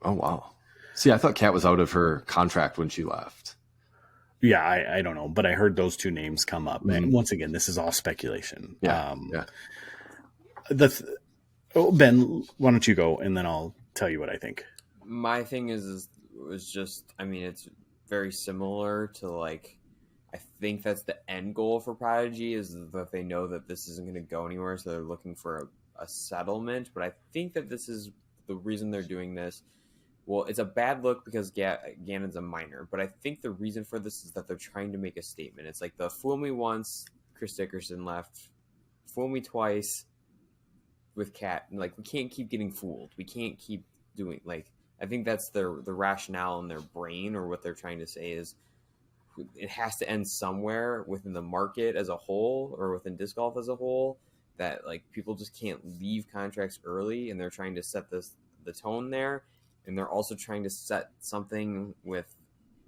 Oh, wow. See, I thought Kat was out of her contract when she left. Yeah, I don't know, but I heard those two names come up. And once again, this is all speculation. Yeah. Ben, why don't you go, and then I'll tell you what I think. My thing was just, I mean, it's very similar to like, I think that's the end goal for Prodigy, is that they know that this isn't going to go anywhere, so they're looking for a settlement. But I think that this is the reason they're doing this. Well, it's a bad look because Gannon's a minor, but I think the reason for this is that they're trying to make a statement. It's like the fool me once, Chris Dickerson left, fool me twice with Kat. And like, we can't keep getting fooled. We can't keep doing, like, I think that's the rationale in their brain, or what they're trying to say is it has to end somewhere within the market as a whole, or within disc golf as a whole, that like people just can't leave contracts early, and they're trying to set the tone there. And they're also trying to set something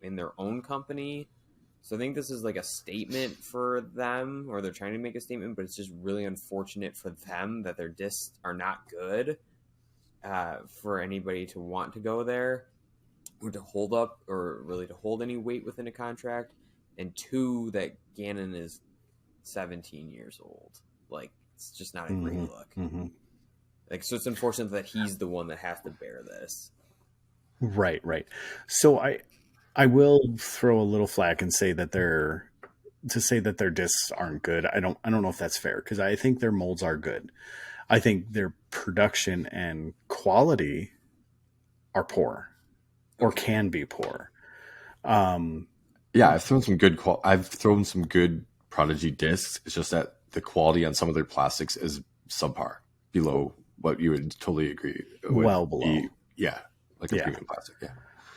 in their own company. So I think this is like a statement for them, or they're trying to make a statement, but it's just really unfortunate for them that their discs are not good for anybody to want to go there, or to hold up, or really to hold any weight within a contract. And two, that Gannon is 17 years old. Like, it's just not a great look. Like, so it's unfortunate that he's the one that has to bear this. Right. So I will throw a little flack and say that their discs aren't good. I don't know if that's fair, because I think their molds are good. I think their production and quality are poor, or can be poor. I've thrown some good Prodigy discs. It's just that the quality on some of their plastics is subpar, below what you would totally agree. Well below. Like a premium plastic. Yeah.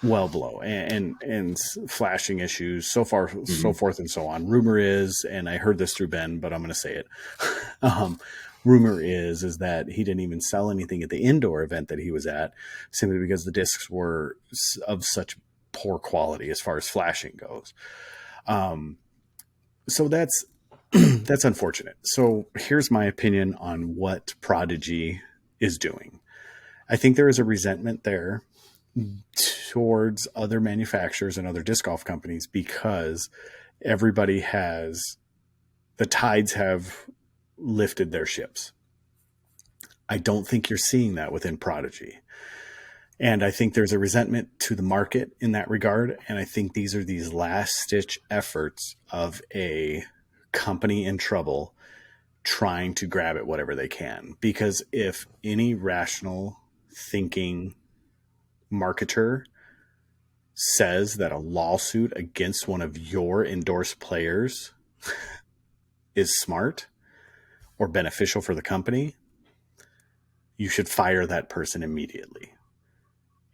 Well below, and flashing issues, so forth and so on. Rumor is, and I heard this through Ben, but I'm going to say it. Rumor is that he didn't even sell anything at the indoor event that he was at, simply because the discs were of such poor quality as far as flashing goes. So that's that's unfortunate. So here's my opinion on what Prodigy is doing. I think there is a resentment there towards other manufacturers and other disc golf companies, because the tides have lifted their ships. I don't think you're seeing that within Prodigy. And I think there's a resentment to the market in that regard. And I think these are these last stitch efforts of a company in trouble trying to grab at whatever they can. Because if any rational thinking marketer says that a lawsuit against one of your endorsed players is smart or beneficial for the company, you should fire that person immediately.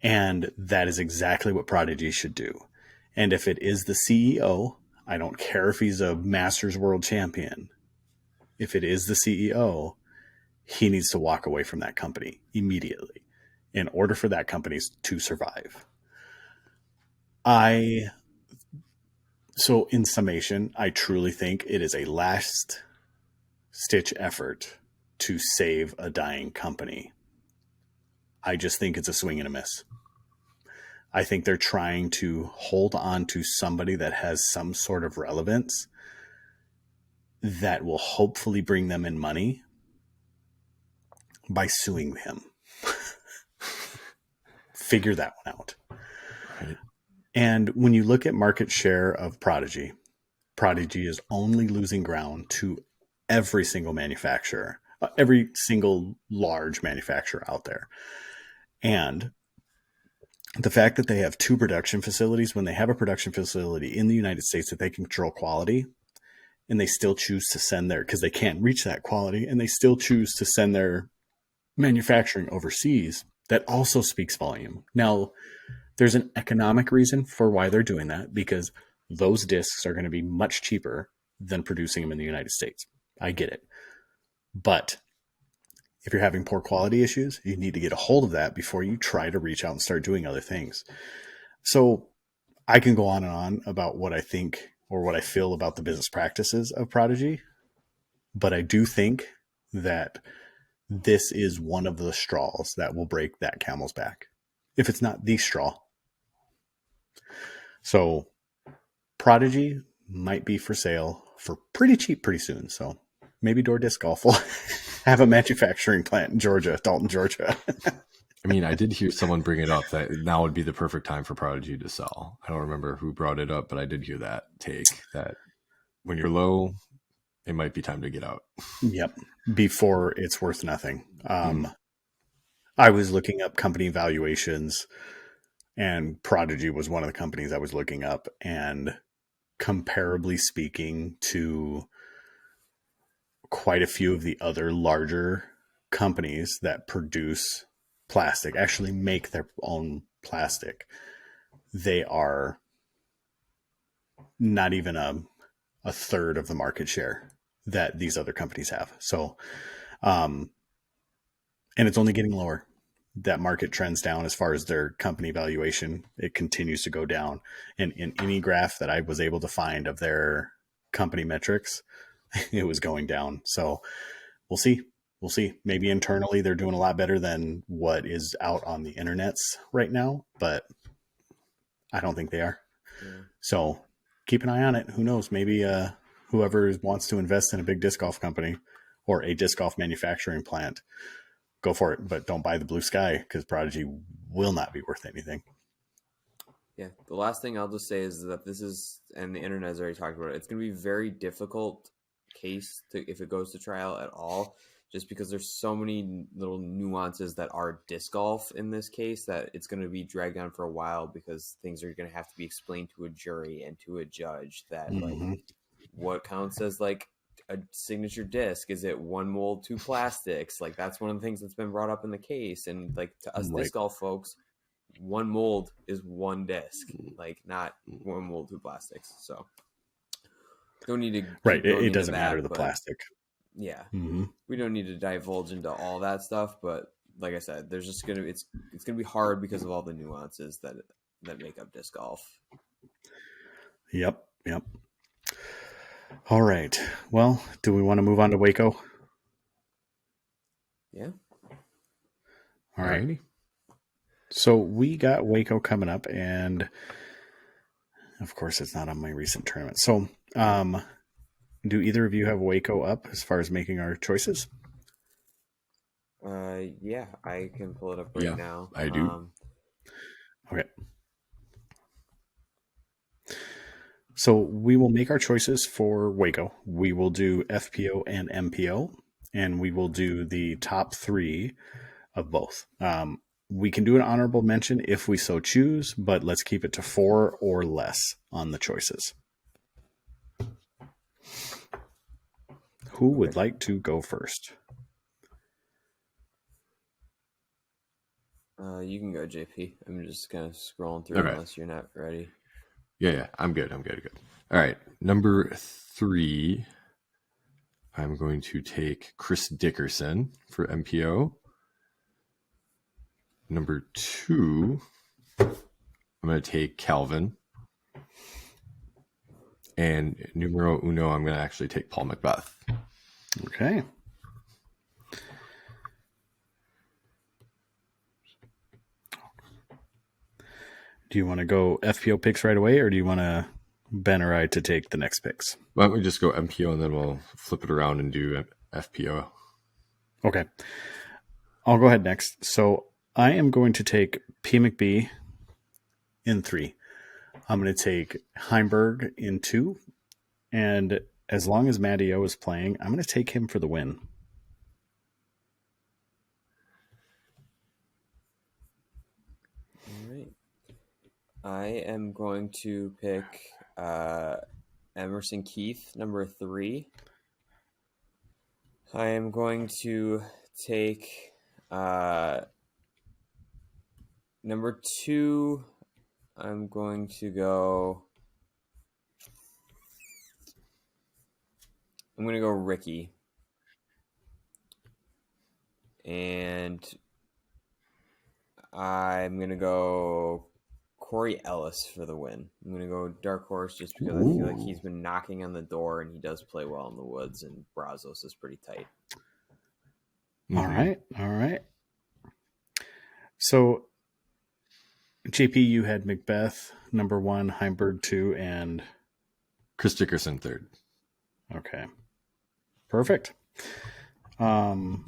And that is exactly what Prodigy should do. And if it is the CEO, I don't care if he's a Masters World Champion. If it is the CEO, he needs to walk away from that company immediately in order for that company to survive. So in summation, I truly think it is a last stitch effort to save a dying company. I just think it's a swing and a miss. I think they're trying to hold on to somebody that has some sort of relevance that will hopefully bring them in money by suing him. Figure that one out. Right. And when you look at market share of Prodigy, Prodigy is only losing ground to every single manufacturer, every single large manufacturer out there. And the fact that they have 2 production facilities, when they have a production facility in the United States that they can control quality, and they still choose to send their, because they can't reach that quality, and they still choose to send their manufacturing overseas, that also speaks volume. Now, there's an economic reason for why they're doing that, because those discs are going to be much cheaper than producing them in the United States. I get it. But if you're having poor quality issues, you need to get a hold of that before you try to reach out and start doing other things. So I can go on and on about what I think or what I feel about the business practices of Prodigy, but I do think that this is one of the straws that will break that camel's back, if it's not the straw. So Prodigy might be for sale for pretty cheap pretty soon. So maybe Door Disc Golf will have a manufacturing plant in Georgia, Dalton, Georgia. I mean, I did hear someone bring it up that now would be the perfect time for Prodigy to sell. I don't remember who brought it up, but I did hear that take, that when you're low, it might be time to get out. Yep. Before it's worth nothing. I was looking up company valuations, and Prodigy was one of the companies I was looking up, and comparably speaking to quite a few of the other larger companies that produce plastic, actually make their own plastic, they are not even a third of the market share that these other companies have. So, and it's only getting lower. That market trends down as far as their company valuation. It continues to go down. And in any graph that I was able to find of their company metrics, it was going down. So we'll see. We'll see. Maybe internally they're doing a lot better than what is out on the internets right now, but I don't think they are. Yeah. So keep an eye on it. Who knows? Maybe whoever wants to invest in a big disc golf company or a disc golf manufacturing plant, go for it, but don't buy the blue sky, because Prodigy will not be worth anything. Yeah. The last thing I'll just say is that this is, and the internet has already talked about it, it's going to be a very difficult case if it goes to trial at all, just because there's so many little nuances that are disc golf in this case that it's going to be dragged on for a while, because things are going to have to be explained to a jury and to a judge that like what counts as like a signature disc. Is it 1 mold, 2 plastics? Like that's one of the things that's been brought up in the case. And like to us disc golf folks, 1 mold is 1 disc, like not 1 mold, 2 plastics. So don't need to. Right. It doesn't matter the plastic. Yeah. We don't need to divulge into all that stuff, but like I said, there's just going to, it's going to be hard because of all the nuances that make up disc golf. Yep. All right. Well, do we want to move on to WACO? Yeah. All right. So we got WACO coming up, and of course it's not on my recent tournament. So, do either of you have WACO up as far as making our choices? Yeah, I can pull it up right now. I do. Okay. So we will make our choices for WACO. We will do FPO and MPO, and we will do the top 3 of both. We can do an honorable mention if we so choose, but let's keep it to 4 or less on the choices. Who would like to go first? You can go, JP. I'm just kind of scrolling through unless you're not ready. Yeah, I'm good. All right, number 3, I'm going to take Chris Dickerson for MPO. Number 2, I'm going to take Calvin. And numero uno, I'm going to actually take Paul Macbeth. Okay. Do you want to go FPO picks right away, or do you want to Ben or I to take the next picks? Why don't we just go MPO and then we'll flip it around and do FPO? Okay. I'll go ahead next. So I am going to take P. McBee in 3. I'm going to take Heimberg in 2. And as long as Matty O is playing, I'm going to take him for the win. All right. I am going to pick Emerson Keith, number 3. I am going to take number 2. I'm going to go Ricky. And I'm going to go Corey Ellis for the win. I'm going to go Dark Horse just because I feel like he's been knocking on the door and he does play well in the woods, and Brazos is pretty tight. Mm-hmm. All right. So, JP, you had Macbeth, number 1, Heimberg 2, and Chris Dickerson 3rd. Okay. Perfect. All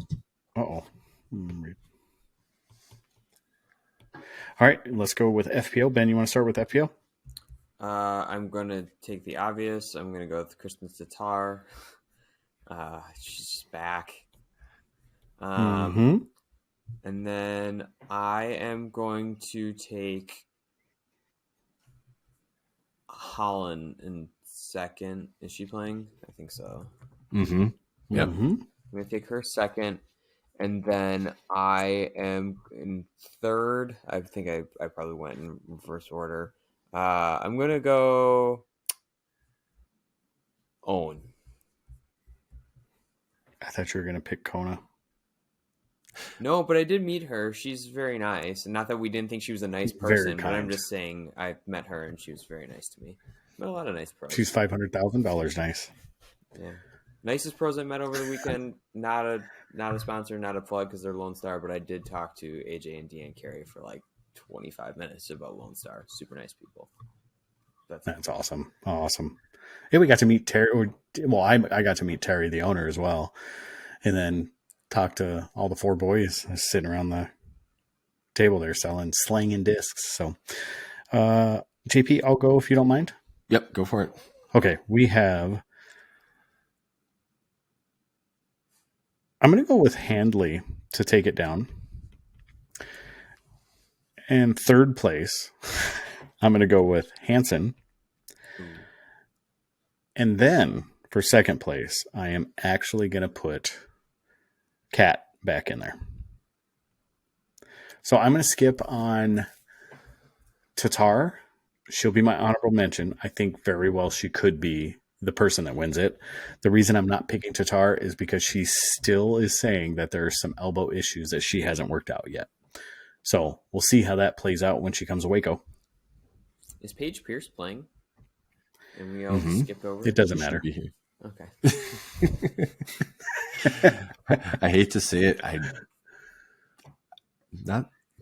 right, let's go with FPO. Ben, you want to start with FPO? I'm going to take the obvious. I'm going to go with Kristen Tatar. She's back. And then I am going to take Holland in 2nd. Is she playing? I think so. Mm-hmm. Yep. I'm going to take her 2nd. And then I am in 3rd. I think I probably went in reverse order. I'm going to go Owen. I thought you were going to pick Kona. No, but I did meet her. She's very nice. And not that we didn't think she was a nice person, but I'm just saying I met her and she was very nice to me. Met a lot of nice pros. She's $500,000 nice. Yeah. Nicest pros I met over the weekend. Not a sponsor, not a plug because they're Lone Star, but I did talk to AJ and Deanne Carey for like 25 minutes about Lone Star. Super nice people. That's awesome. Awesome. Yeah, we got to meet Terry. Well, I got to meet Terry, the owner, as well. And then talk to all the 4 boys sitting around the table there slanging discs. So, JP, I'll go if you don't mind. Yep, go for it. Okay, I'm going to go with Handley to take it down. And 3rd place, I'm going to go with Hansen. And then for 2nd place, I am actually going to put Kat back in there. So I'm going to skip on Tatar. She'll be my honorable mention. I think very well she could be the person that wins it. The reason I'm not picking Tatar is because she still is saying that there are some elbow issues that she hasn't worked out yet. So we'll see how that plays out when she comes to WACO. Is Paige Pierce playing? And we all skipped over? It doesn't matter. Okay. I hate to say it. I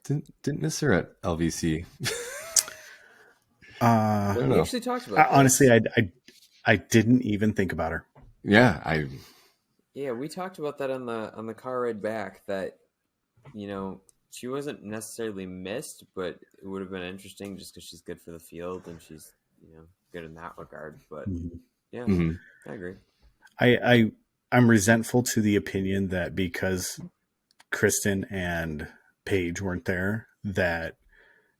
didn't miss her at LVC. We actually talked about that. Honestly, I didn't even think about her. Yeah, we talked about that on the car ride back. That she wasn't necessarily missed, but it would have been interesting just because she's good for the field and she's good in that regard. But I agree. I'm resentful to the opinion that because Kristen and page weren't there, that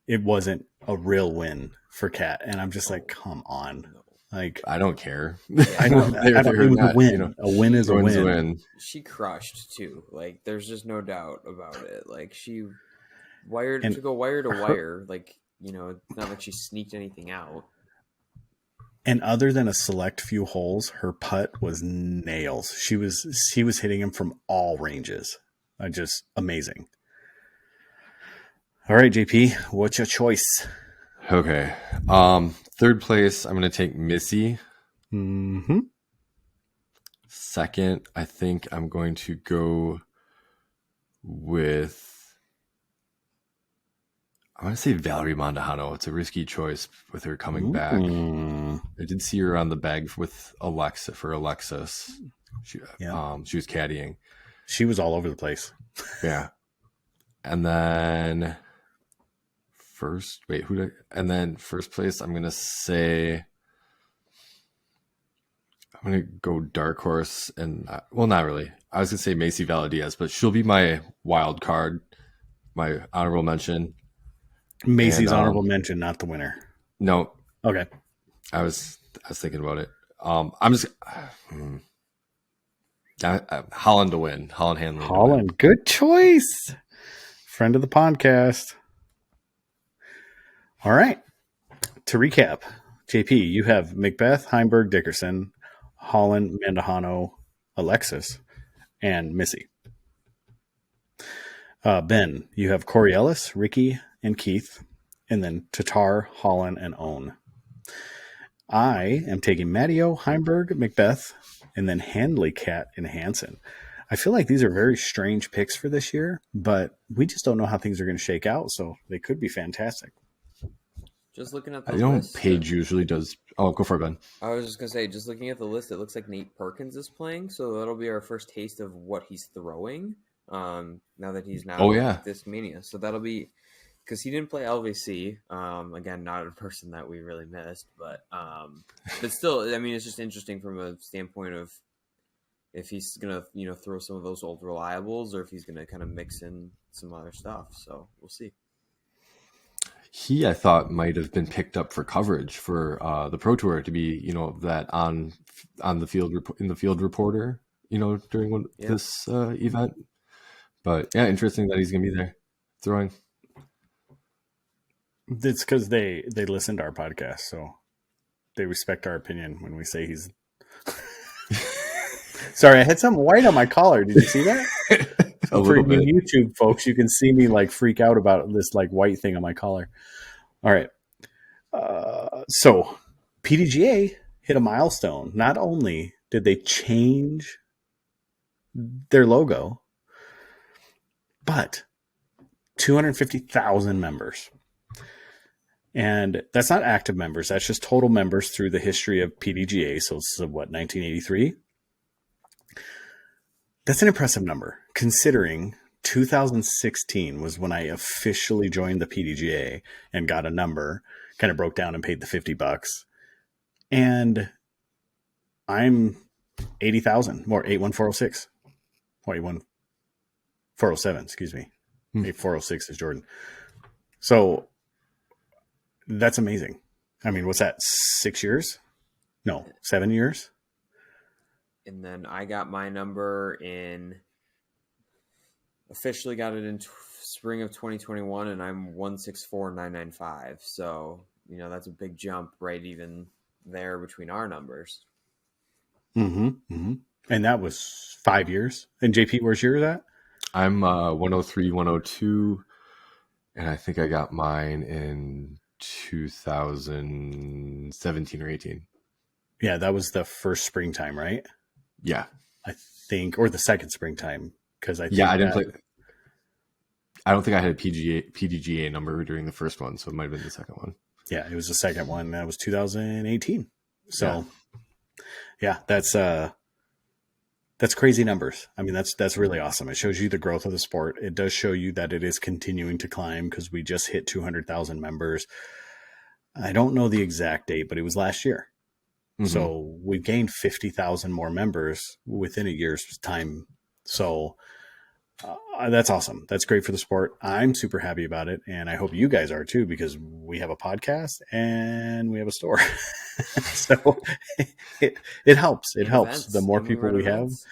it wasn't a real win for Kat. And I'm just like, come on. No. Like, I don't care. I don't, it was a win. A win is a win. She crushed too. Like, there's just no doubt about it. Like, she to go wire to wire. Like, it's not like she sneaked anything out. And other than a select few holes, her putt was nails. She was hitting him from all ranges. Just amazing. All right, JP, what's your choice? Okay. Third place, I'm going to take Missy. Mm-hmm. Second, I think I'm going to go with, I want to say Valerie Mondahano. It's a risky choice with her coming back. I did see her on the bag with Alexis. She was caddying. She was all over the place. Yeah. And then first place, I'm going to say, I'm going to go dark horse and, well, not really. I was going to say Macy Valadiaz, but she'll be my wild card, my honorable mention. Macy's honorable mention, not the winner. No. Okay. I was thinking about it. I'm just Holland to win. Holland Hanley. Holland, good choice. Friend of the podcast. All right. To recap, JP, you have Macbeth, Heimberg, Dickerson, Holland, Mandahano, Alexis, and Missy. Ben, you have Corey Ellis, Ricky, and Keith, and then Tatar, Holland, and Owen. I am taking Matteo, Heimberg, Macbeth, and then Handley, Cat, and Hansen. I feel like these are very strange picks for this year, but we just don't know how things are going to shake out, so they could be fantastic. Just looking at the list. Paige usually does. Oh, go for it, Ben. I was just going to say, just looking at the list, it looks like Nate Perkins is playing, so that'll be our first taste of what he's throwing now that he's now this Mania. So that'll be, because he didn't play LVC. Again, not a person that we really missed, but still, I mean, it's just interesting from a standpoint of if he's going to, throw some of those old reliables or if he's going to kind of mix in some other stuff. So we'll see. He, I thought, might have been picked up for coverage for the Pro Tour to be, that on the field in the field reporter, during this event. But yeah, interesting that he's going to be there throwing. It's because they listen to our podcast, so they respect our opinion when we say he's. Sorry, I had something white on my collar. Did you see that? For you YouTube folks, you can see me like freak out about this like white thing on my collar. All right. So PDGA hit a milestone. Not only did they change their logo, but 250,000 members. And that's not active members. That's just total members through the history of PDGA. So this is 1983? That's an impressive number, considering 2016 was when I officially joined the PDGA and got a number, kind of broke down and paid the $50. And I'm 80,000, more 81406. Or 81407, excuse me. 8406 is Jordan. So that's amazing. I mean, what's that? 6 years? No, 7 years? And then I got my number officially got it in spring of 2021, and I'm 164,995. So, that's a big jump right even there between our numbers. Mm-hmm. Mm-hmm. And that was 5 years. And JP, where's yours at? I'm 103, 102. And I think I got mine in 2017 or 18. Yeah, that was the first springtime, right? Yeah, I think, or the second springtime, because I think I didn't play. I don't think I had a PDGA number during the first one, so it might have been the second one. Yeah, it was the second one. That was 2018. So, yeah, that's crazy numbers. I mean, that's really awesome. It shows you the growth of the sport. It does show you that it is continuing to climb because we just hit 200,000 members. I don't know the exact date, but it was last year. Mm-hmm. So we've gained 50,000 more members within a year's time. So That's awesome. That's great for the sport. I'm super happy about it. And I hope you guys are too, because we have a podcast and we have a store. So it helps. It And helps. events. The more And we people run we have events.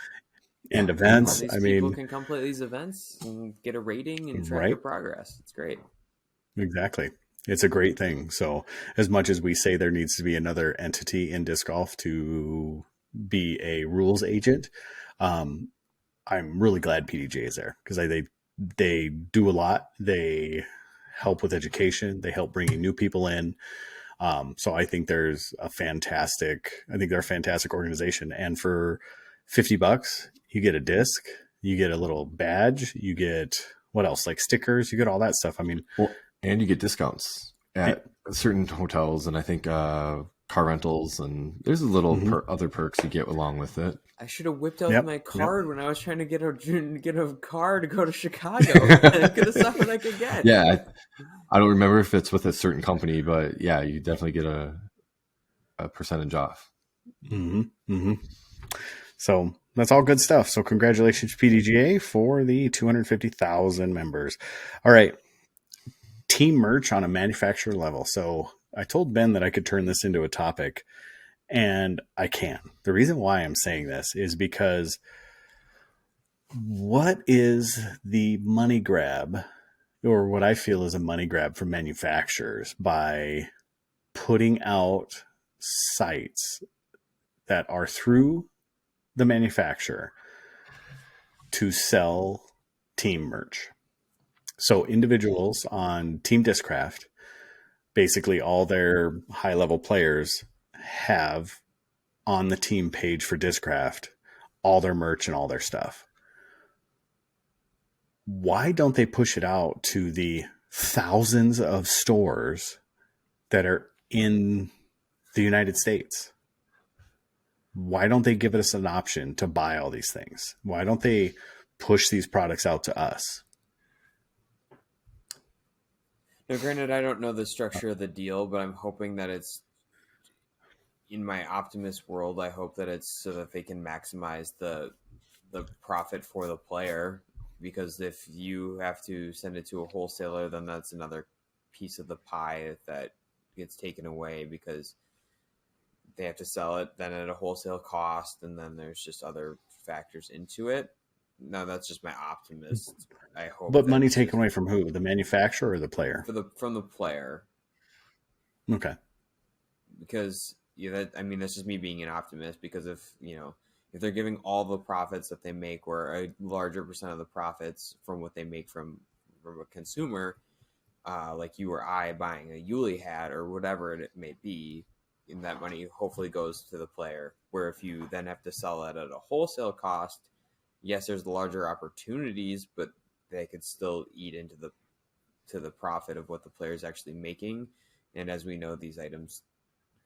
and All events, these I people mean, can come play these events and get a rating and track right? their progress. It's great. Exactly. It's a great thing. So as much as we say there needs to be another entity in disc golf to be a rules agent, um, I'm really glad PDJ is there because they do a lot. They help with education. They help bringing new people in. So I think they're a fantastic organization. And for $50, you get a disc, you get a little badge, you get what else? Like stickers, you get all that stuff. I mean, Well, and you get discounts at certain hotels, and I think car rentals, and there's a little other perks you get along with it. I should have whipped out my card when I was trying to get a car to go to Chicago. I could have saw what I could get. Yeah, I don't remember if it's with a certain company, but yeah, you definitely get a percentage off. So that's all good stuff. So congratulations, PDGA, for the 250,000 members. All right. Team merch on a manufacturer level. So I told Ben that I could turn this into a topic, and I can. The reason why I'm saying this is because what is the money grab, or what I feel is a money grab for manufacturers by putting out sites that are through the manufacturer to sell team merch. So individuals on Team Discraft, basically all their high-level players have on the team page for Discraft all their merch and all their stuff. Why don't they push it out to the thousands of stores that are in the United States? Why don't they give us an option to buy all these things? Why don't they push these products out to us? Now, granted, I don't know the structure of the deal, but I'm hoping that it's, in my optimist world, I hope that it's so that they can maximize the profit for the player. Because if you have to send it to a wholesaler, then that's another piece of the pie that gets taken away because they have to sell it then at a wholesale cost, and then there's just other factors into it. No, that's just my optimist. I hope. But money taken away from who? The manufacturer or the player? From the player. Okay. Because that's just me being an optimist. Because if they're giving all the profits that they make, or a larger percent of the profits from what they make from a consumer, like you or I buying a Yuli hat or whatever it may be, and that money hopefully goes to the player. Where if you then have to sell it at a wholesale cost, yes, there's the larger opportunities, but they could still eat into the profit of what the player is actually making. And as we know, these items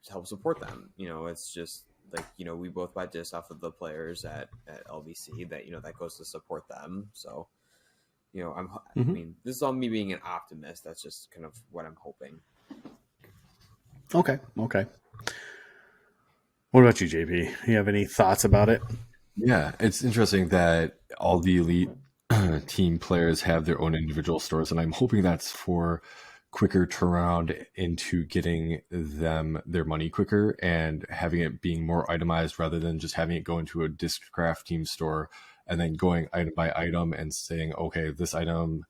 help support them. It's just like, we both buy discs off of the players at LBC that goes to support them. So, I mean, this is all me being an optimist. That's just kind of what I'm hoping. Okay. What about you, JP? You have any thoughts about it? Yeah, it's interesting that all the elite team players have their own individual stores, and I'm hoping that's for quicker turnaround into getting them their money quicker and having it being more itemized rather than just having it go into a Discraft team store and then going item by item and saying, okay, this item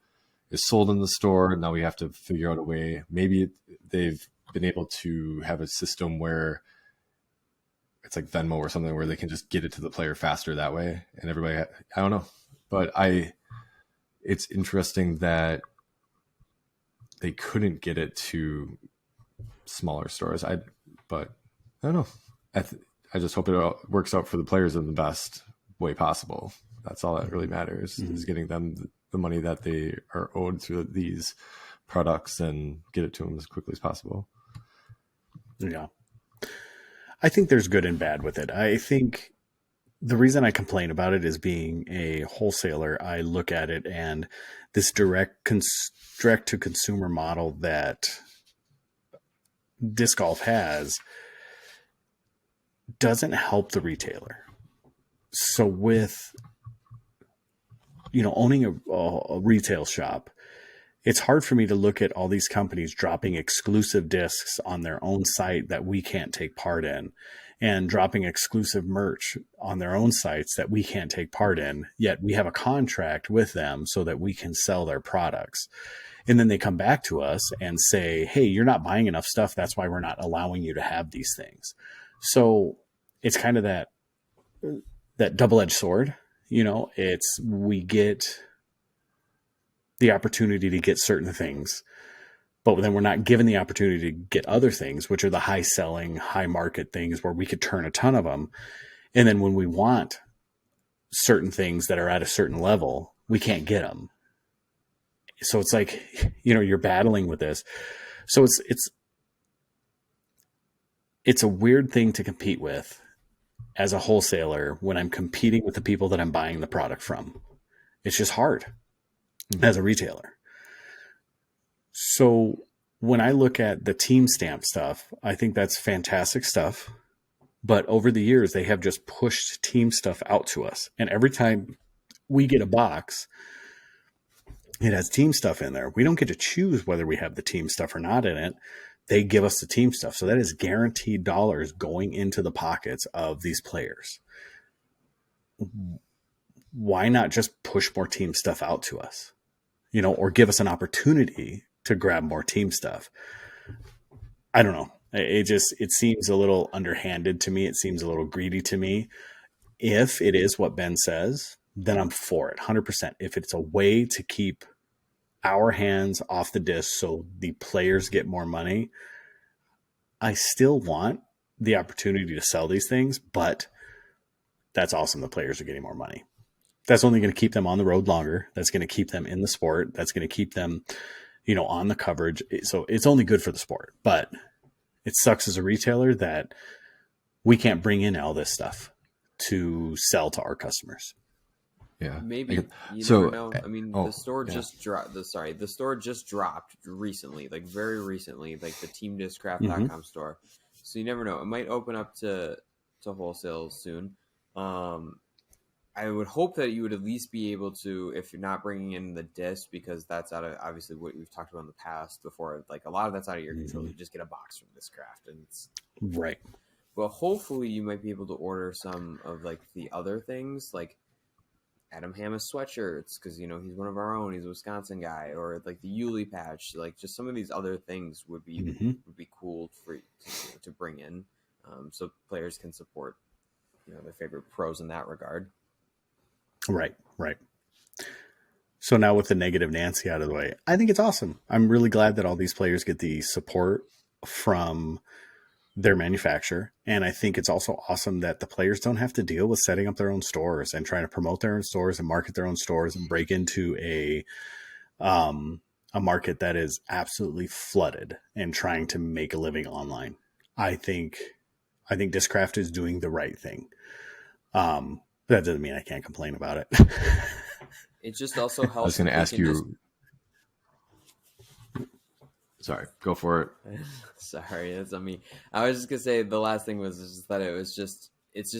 is sold in the store. Now we have to figure out a way. Maybe they've been able to have a system where it's like Venmo or something where they can just get it to the player faster that way. And everybody, I don't know, but it's interesting that they couldn't get it to smaller stores. But I don't know. I just hope it works out for the players in the best way possible. That's all that really matters, is getting them the money that they are owed through these products and get it to them as quickly as possible. Yeah. I think there's good and bad with it. I think the reason I complain about it is being a wholesaler. I look at it and this direct to consumer model that disc golf has doesn't help the retailer. So with, owning a retail shop, it's hard for me to look at all these companies dropping exclusive discs on their own site that we can't take part in, and dropping exclusive merch on their own sites that we can't take part in, yet we have a contract with them so that we can sell their products. And then they come back to us and say, hey, you're not buying enough stuff. That's why we're not allowing you to have these things. So it's kind of that double-edged sword. We get the opportunity to get certain things, but then we're not given the opportunity to get other things, which are the high selling, high market things where we could turn a ton of them. And then when we want certain things that are at a certain level, we can't get them. So it's like, you're battling with this. So it's a weird thing to compete with as a wholesaler when I'm competing with the people that I'm buying the product from. It's just hard as a retailer. So when I look at the team stamp stuff, I think that's fantastic stuff. But over the years, they have just pushed team stuff out to us. And every time we get a box, it has team stuff in there. We don't get to choose whether we have the team stuff or not in it. They give us the team stuff. So that is guaranteed dollars going into the pockets of these players. Why not just push more team stuff out to us? Or give us an opportunity to grab more team stuff. I don't know. It seems a little underhanded to me. It seems a little greedy to me. If it is what Ben says, then I'm for it 100%. If it's a way to keep our hands off the disc so the players get more money, I still want the opportunity to sell these things, but that's awesome. The players are getting more money. That's only going to keep them on the road longer. That's going to keep them in the sport. That's going to keep them, on the coverage. So it's only good for the sport, but it sucks as a retailer that we can't bring in all this stuff to sell to our customers. Yeah, maybe you never know. I mean, the store just dropped. The store just dropped recently, like very recently, like the teamdiscraft.com store. So you never know. It might open up to wholesale soon. I would hope that you would at least be able to, if you're not bringing in the disc, because that's out of obviously what we've talked about in the past before. Like a lot of that's out of your control. You just get a box from Discraft, and it's right. Well, hopefully you might be able to order some of like the other things, like Adam Hammis sweatshirts, because he's one of our own. He's a Wisconsin guy, or like the Yulee patch. Like just some of these other things would be cool to bring in, so players can support their favorite pros in that regard. Right. So now with the negative Nancy out of the way, I think it's awesome. I'm really glad that all these players get the support from their manufacturer. And I think it's also awesome that the players don't have to deal with setting up their own stores and trying to promote their own stores and market their own stores and break into a market that is absolutely flooded and trying to make a living online. I think Discraft is doing the right thing. That doesn't mean I can't complain about it. It just also helps. I was going to ask you. Sorry, go for it. Sorry, that's on me. I was just going to say the last thing was just that it's just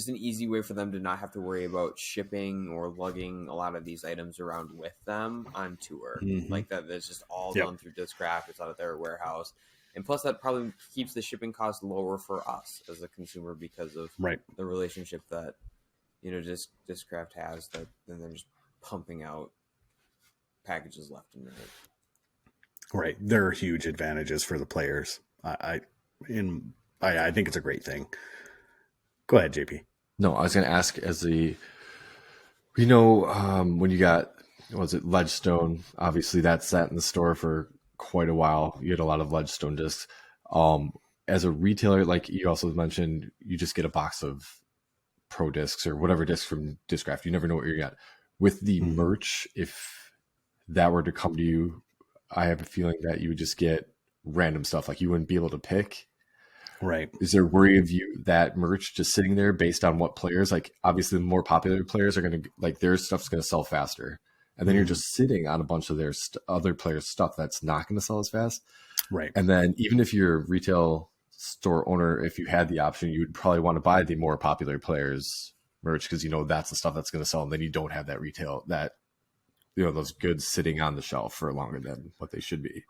an easy way for them to not have to worry about shipping or lugging a lot of these items around with them on tour. Like that. That's just all done through Discraft. It's out of their warehouse. And plus, that probably keeps the shipping cost lower for us as a consumer because of the relationship that Discraft has, that then they're just pumping out packages left and right. Right, there are huge advantages for the players. I think it's a great thing. Go ahead, JP. No, I was going to ask when you got Ledgestone? Obviously, that sat in the store for quite a while. You had a lot of Ledgestone discs. As a retailer, like you also mentioned, you just get a box of Pro discs or whatever disc from Discraft. You never know what you're getting. With the merch, if that were to come to you, I have a feeling that you would just get random stuff. Like you wouldn't be able to pick. Right. Is there worry of that merch just sitting there based on what players, like obviously the more popular players are going to, like their stuff's going to sell faster. And then you're just sitting on a bunch of their other players' stuff that's not going to sell as fast. Right. And then even if you're a retail store owner, if you had the option, you would probably want to buy the more popular players merch because that's the stuff that's going to sell. And then you don't have that those goods sitting on the shelf for longer than what they should be.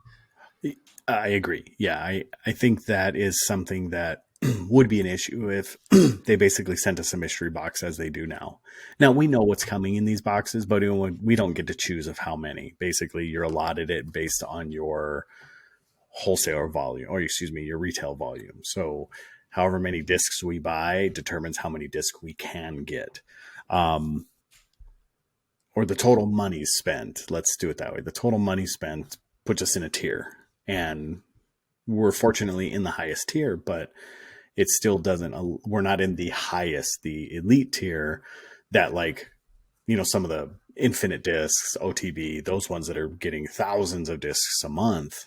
I agree. Yeah, I think that is something that would be an issue if they basically sent us a mystery box as they do now. Now we know what's coming in these boxes, but we don't get to choose of how many. Basically, you're allotted it based on your wholesaler volume, or excuse me, your retail volume. So however many discs we buy determines how many discs we can get. Or the total money spent. Let's do it that way. The total money spent puts us in a tier. And we're fortunately in the highest tier, but it still doesn't, we're not in the highest, the elite tier that, like, some of the infinite discs, OTB, those ones that are getting thousands of discs a month.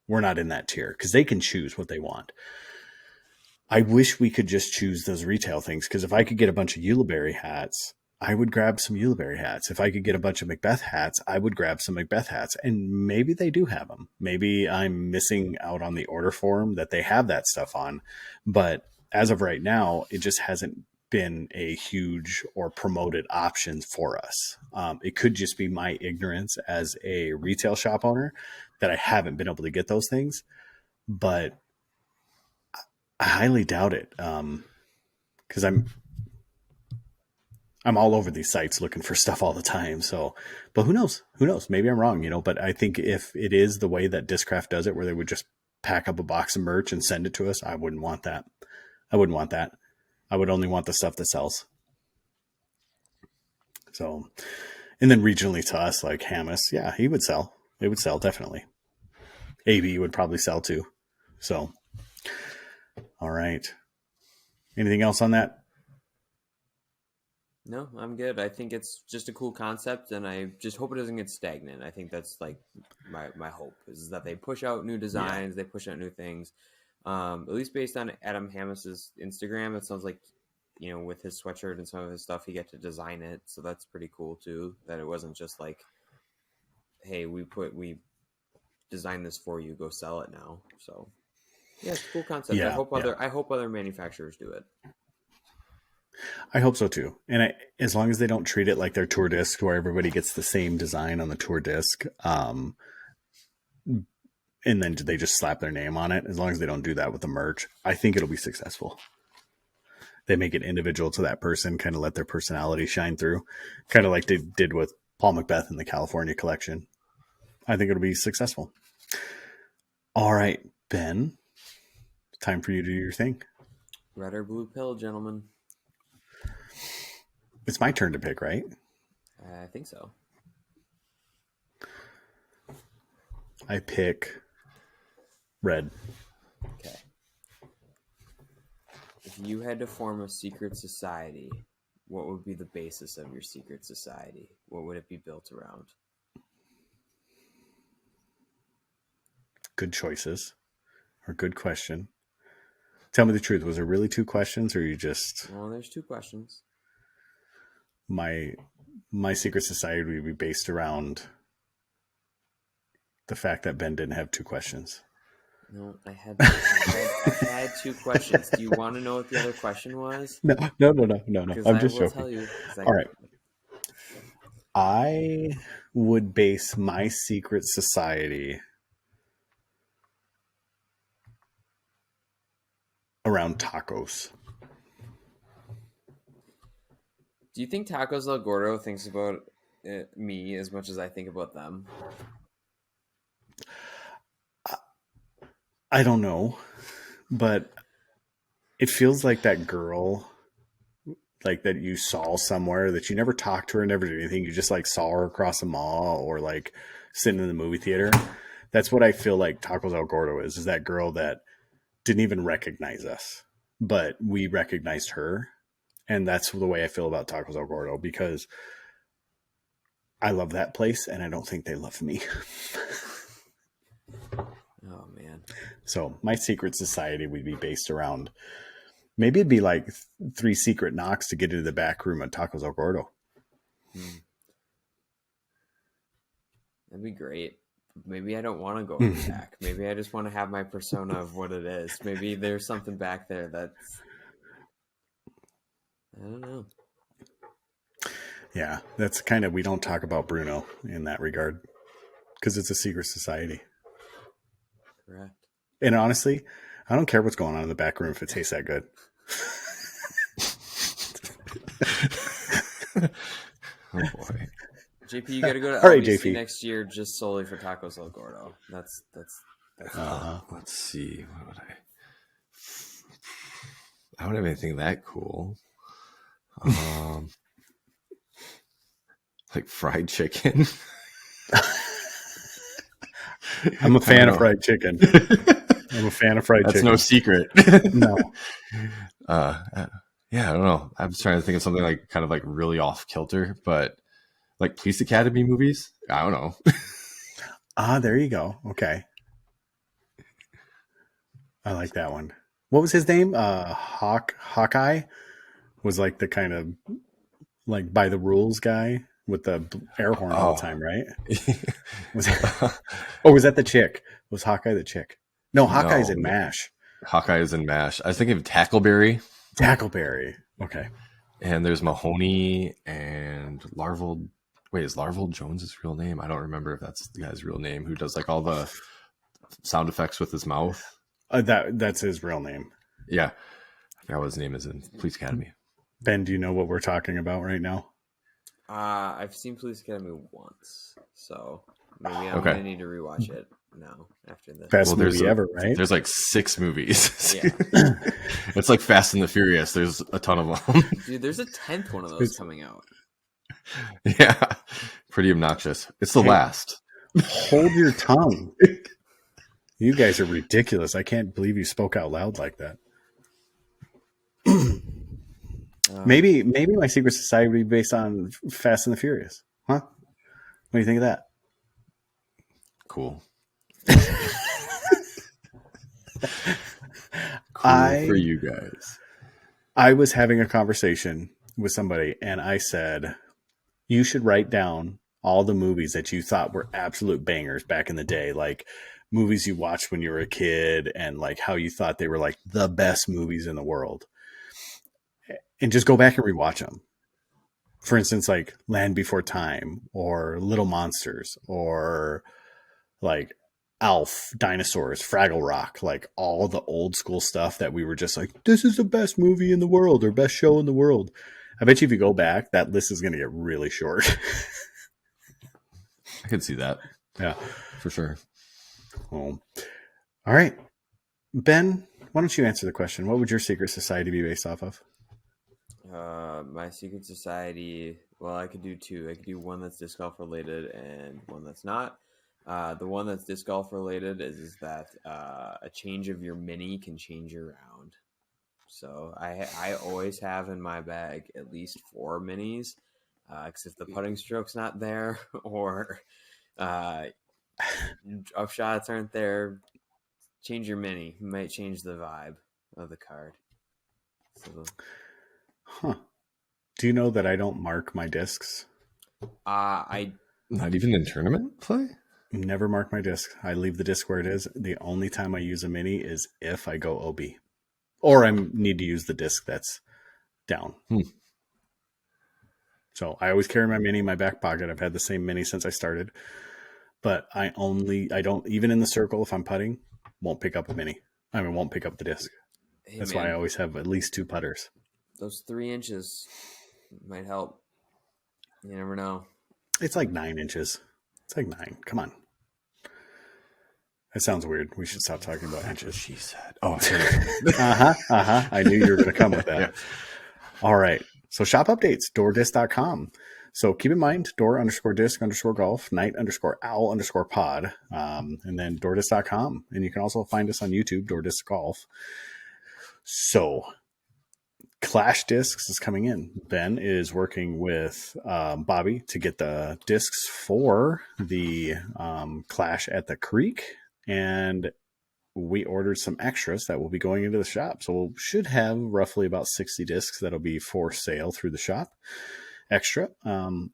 We're not in that tier because they can choose what they want. I wish we could just choose those retail things, because if I could get a bunch of Ulibarri hats, I would grab some Ulibarri hats. If I could get a bunch of Macbeth hats, I would grab some Macbeth hats. And maybe they do have them. Maybe I'm missing out on the order form that they have that stuff on. But as of right now, it just hasn't been a huge or promoted option for us. It could just be my ignorance as a retail shop owner that I haven't been able to get those things. But I highly doubt it, because I'm all over these sites looking for stuff all the time. So, but who knows? Who knows? Maybe I'm wrong, but I think if it is the way that Discraft does it, where they would just pack up a box of merch and send it to us, I wouldn't want that. I wouldn't want that. I would only want the stuff that sells. So, and then regionally to us, like Hamas, yeah, he would sell. It would sell, definitely. AB would probably sell too. So, all right. Anything else on that? No, I'm good. I think it's just a cool concept, and I just hope it doesn't get stagnant. I think that's like my hope is that they push out new designs, they push out new things. At least based on Adam Hammis's Instagram, it sounds like, with his sweatshirt and some of his stuff, he got to design it. So that's pretty cool too, that it wasn't just like, hey, we designed this for you, go sell it now. So yeah, it's a cool concept. Yeah, I hope other manufacturers do it. I hope so too. And as long as they don't treat it like their tour disc, where everybody gets the same design on the tour disc, and then they just slap their name on it, as long as they don't do that with the merch, I think it'll be successful. They make it individual to that person, kind of let their personality shine through, kind of like they did with Paul Macbeth in the California collection. I think it'll be successful. All right, Ben, time for you to do your thing. Red or blue pill, gentlemen? It's my turn to pick, right? I think so. I pick red. Okay. If you had to form a secret society, what would be the basis of your secret society? What would it be built around? Good choices, or good question. Tell me the truth. Was there really two questions, or you just... Well, there's two questions. My secret society would be based around the fact that Ben didn't have two questions. No, I had two questions. Do you want to know what the other question was? No. I'm just joking. Tell you. All right. I would base my secret society around tacos. Do you think Tacos El Gordo thinks about me as much as I think about them? I don't know, but it feels like that girl, like that you saw somewhere that you never talked to her, never did anything. You just like saw her across the mall or like sitting in the movie theater. That's what I feel like Tacos El Gordo is that girl that didn't even recognize us, but we recognized her. And that's the way I feel about Tacos El Gordo, because I love that place and I don't think they love me. Oh, man. So my secret society would be based around, maybe it'd be like 3 secret knocks to get into the back room at Tacos El Gordo. That'd be great. Maybe I don't want to go in the back. Maybe I just want to have my persona of what it is. Maybe there's something back there that's... I don't know. Yeah, that's kind of, we don't talk about Bruno in that regard because it's a secret society. Correct. And honestly, I don't care what's going on in the back room if it tastes that good. Oh boy. JP, you got to go to All right, LBC JP. next year just solely for Tacos El Gordo. That's Let's see. What would I don't have anything that cool. Like fried chicken. I'm a fan of fried chicken. I'm a fan of fried That's chicken. no secret. No. Yeah, I don't know. I was trying to think of something like kind of like really off kilter, but like Police Academy movies. I don't know. There you go. Okay. I like that one. What was his name? Hawkeye was like the kind of like by the rules guy with the air horn all the time, right? Was that the chick? Was Hawkeye the chick? No, Hawkeye's in MASH. Hawkeye is in MASH. I was thinking of Tackleberry. Tackleberry. Okay. And there's Mahoney and Larval. Wait, is Larval Jones his real name? I don't remember if that's the guy's real name who does like all the sound effects with his mouth. That's his real name. Yeah. I forgot what his name is in Police Academy. Ben, do you know what we're talking about right now? I've seen Police Academy once, so maybe I'm gonna need to rewatch it now after this. Best movie ever, right? There's like 6 movies. Yeah. It's like Fast and the Furious. There's a ton of them. Dude, there's a 10th one of those coming out. Yeah. Pretty obnoxious. It's the last. Hold your tongue. You guys are ridiculous. I can't believe you spoke out loud like that. Maybe my secret society would be based on Fast and the Furious. Huh? What do you think of that? Cool. For you guys. I was having a conversation with somebody and I said, you should write down all the movies that you thought were absolute bangers back in the day, like movies you watched when you were a kid and like how you thought they were like the best movies in the world. And just go back and rewatch them. For instance, like Land Before Time or Little Monsters or like Alf, Dinosaurs, Fraggle Rock, like all the old school stuff that we were just like, this is the best movie in the world or best show in the world. I bet you if you go back, that list is going to get really short. I could see that. Yeah, for sure. Oh. All right. Ben, why don't you answer the question? What would your secret society be based off of? My secret society, well, I could do 2. I could do one that's disc golf related and one that's not. The one that's disc golf related is that a change of your mini can change your round. So I always have in my bag at least 4 minis, because if the putting stroke's not there or up shots aren't there, change your mini. You might change the vibe of the card. So, do you know that I don't mark my discs? I not even in tournament play. Never mark my disc. I leave the disc where it is. The only time I use a mini is if I go OB, or I need to use the disc that's down. So I always carry my mini in my back pocket. I've had the same mini since I started, but I don't, even in the circle, if I'm putting, won't pick up a mini. I mean, won't pick up the disc. Hey, that's why I always have at least 2 putters. Those 3 inches might help. You never know. It's like 9 inches. It's like 9. Come on. That sounds weird. We should stop talking about inches. She said. Oh, I knew you were going to come with that. Yeah. All right. So shop updates, doordisc.com. So keep in mind, door_disc_golf, night_owl_pod, and then doordisc.com. And you can also find us on YouTube, Doordisc Golf. So Clash discs is coming in. Ben is working with Bobby to get the discs for the Clash at the Creek. And we ordered some extras that will be going into the shop. So we should have roughly about 60 discs that'll be for sale through the shop. Extra. And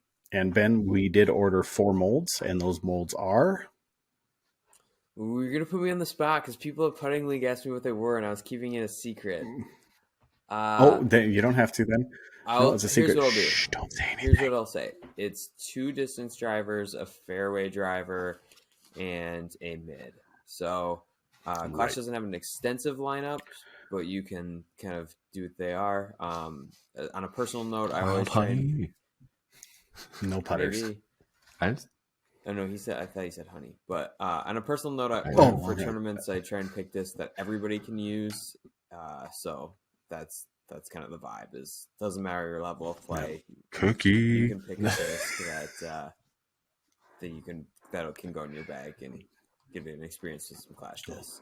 Ben, we did order 4 molds, and those molds are... You're going to put me on the spot because people at Putting League asked me what they were, and I was keeping it a secret. Then you don't have to then. No, it's a secret. Here's what I'll do. Shh, don't say anything. Here's what I'll say. It's 2 distance drivers, a fairway driver, and a mid. So Clash doesn't have an extensive lineup, but you can kind of do what they are. On a personal note, I always try no putters. Maybe. Oh no, I thought he said honey. But on a personal note, for tournaments, I try and pick this that everybody can use. So that's kind of the vibe. Doesn't matter your level of play. Cookie. You can pick a disc that can go in your bag and give you an experience with some Clash discs.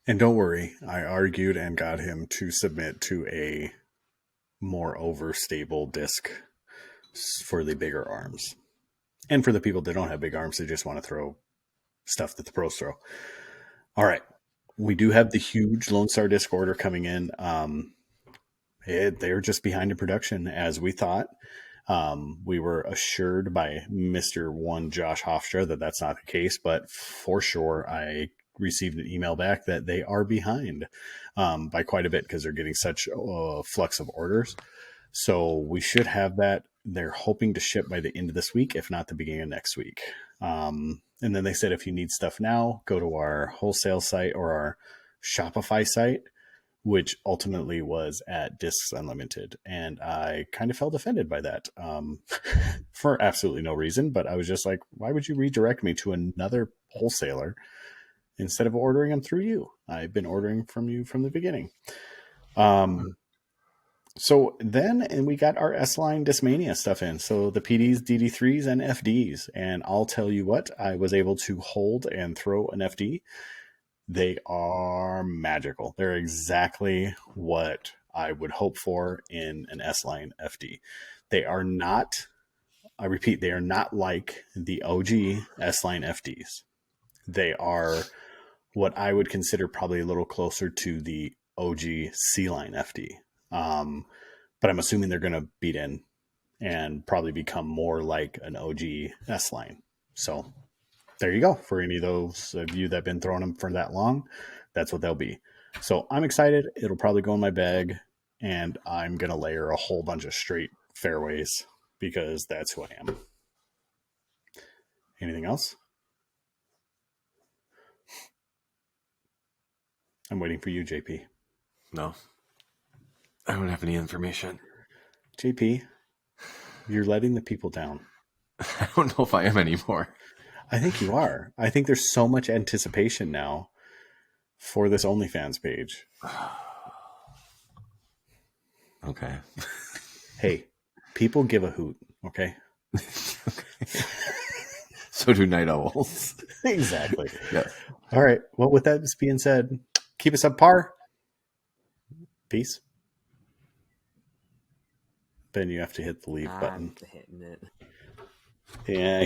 And don't worry, I argued and got him to submit to a more overstable disc for the bigger arms. And for the people that don't have big arms, they just want to throw stuff that the pros throw. All right. We do have the huge Lone Star disc order coming in. They're just behind in production as we thought. We were assured by Mr. One Josh Hofstra that that's not the case, but for sure I received an email back that they are behind by quite a bit because they're getting such a flux of orders. So we should have that. They're hoping to ship by the end of this week, if not the beginning of next week. And then they said, if you need stuff now, go to our wholesale site or our Shopify site, which ultimately was at Discs Unlimited. And I kind of felt offended by that for absolutely no reason. But I was just like, why would you redirect me to another wholesaler instead of ordering them through you? I've been ordering from you from the beginning. So then, and we got our S-Line Discmania stuff in. So the PDs, DD3s, and FDs. And I'll tell you what, I was able to hold and throw an FD. They are magical. They're exactly what I would hope for in an S-Line FD. They are not, I repeat, they are not like the OG S-Line FDs. They are what I would consider probably a little closer to the OG C-Line FD. But I'm assuming they're going to beat in and probably become more like an OG S-Line. So there you go. For any of those of you that have been throwing them for that long, that's what they'll be. So I'm excited. It'll probably go in my bag, and I'm going to layer a whole bunch of straight fairways because that's who I am. Anything else? I'm waiting for you, JP. No. I don't have any information. JP, you're letting the people down. I don't know if I am anymore. I think you are. I think there's so much anticipation now for this OnlyFans page. Okay. Hey, people give a hoot, okay? Okay. So do night owls. Exactly. Yeah. All right. Well, with that being said, keep us up par. Peace. Ben, you have to hit the leave button. I'm hitting it. Yeah.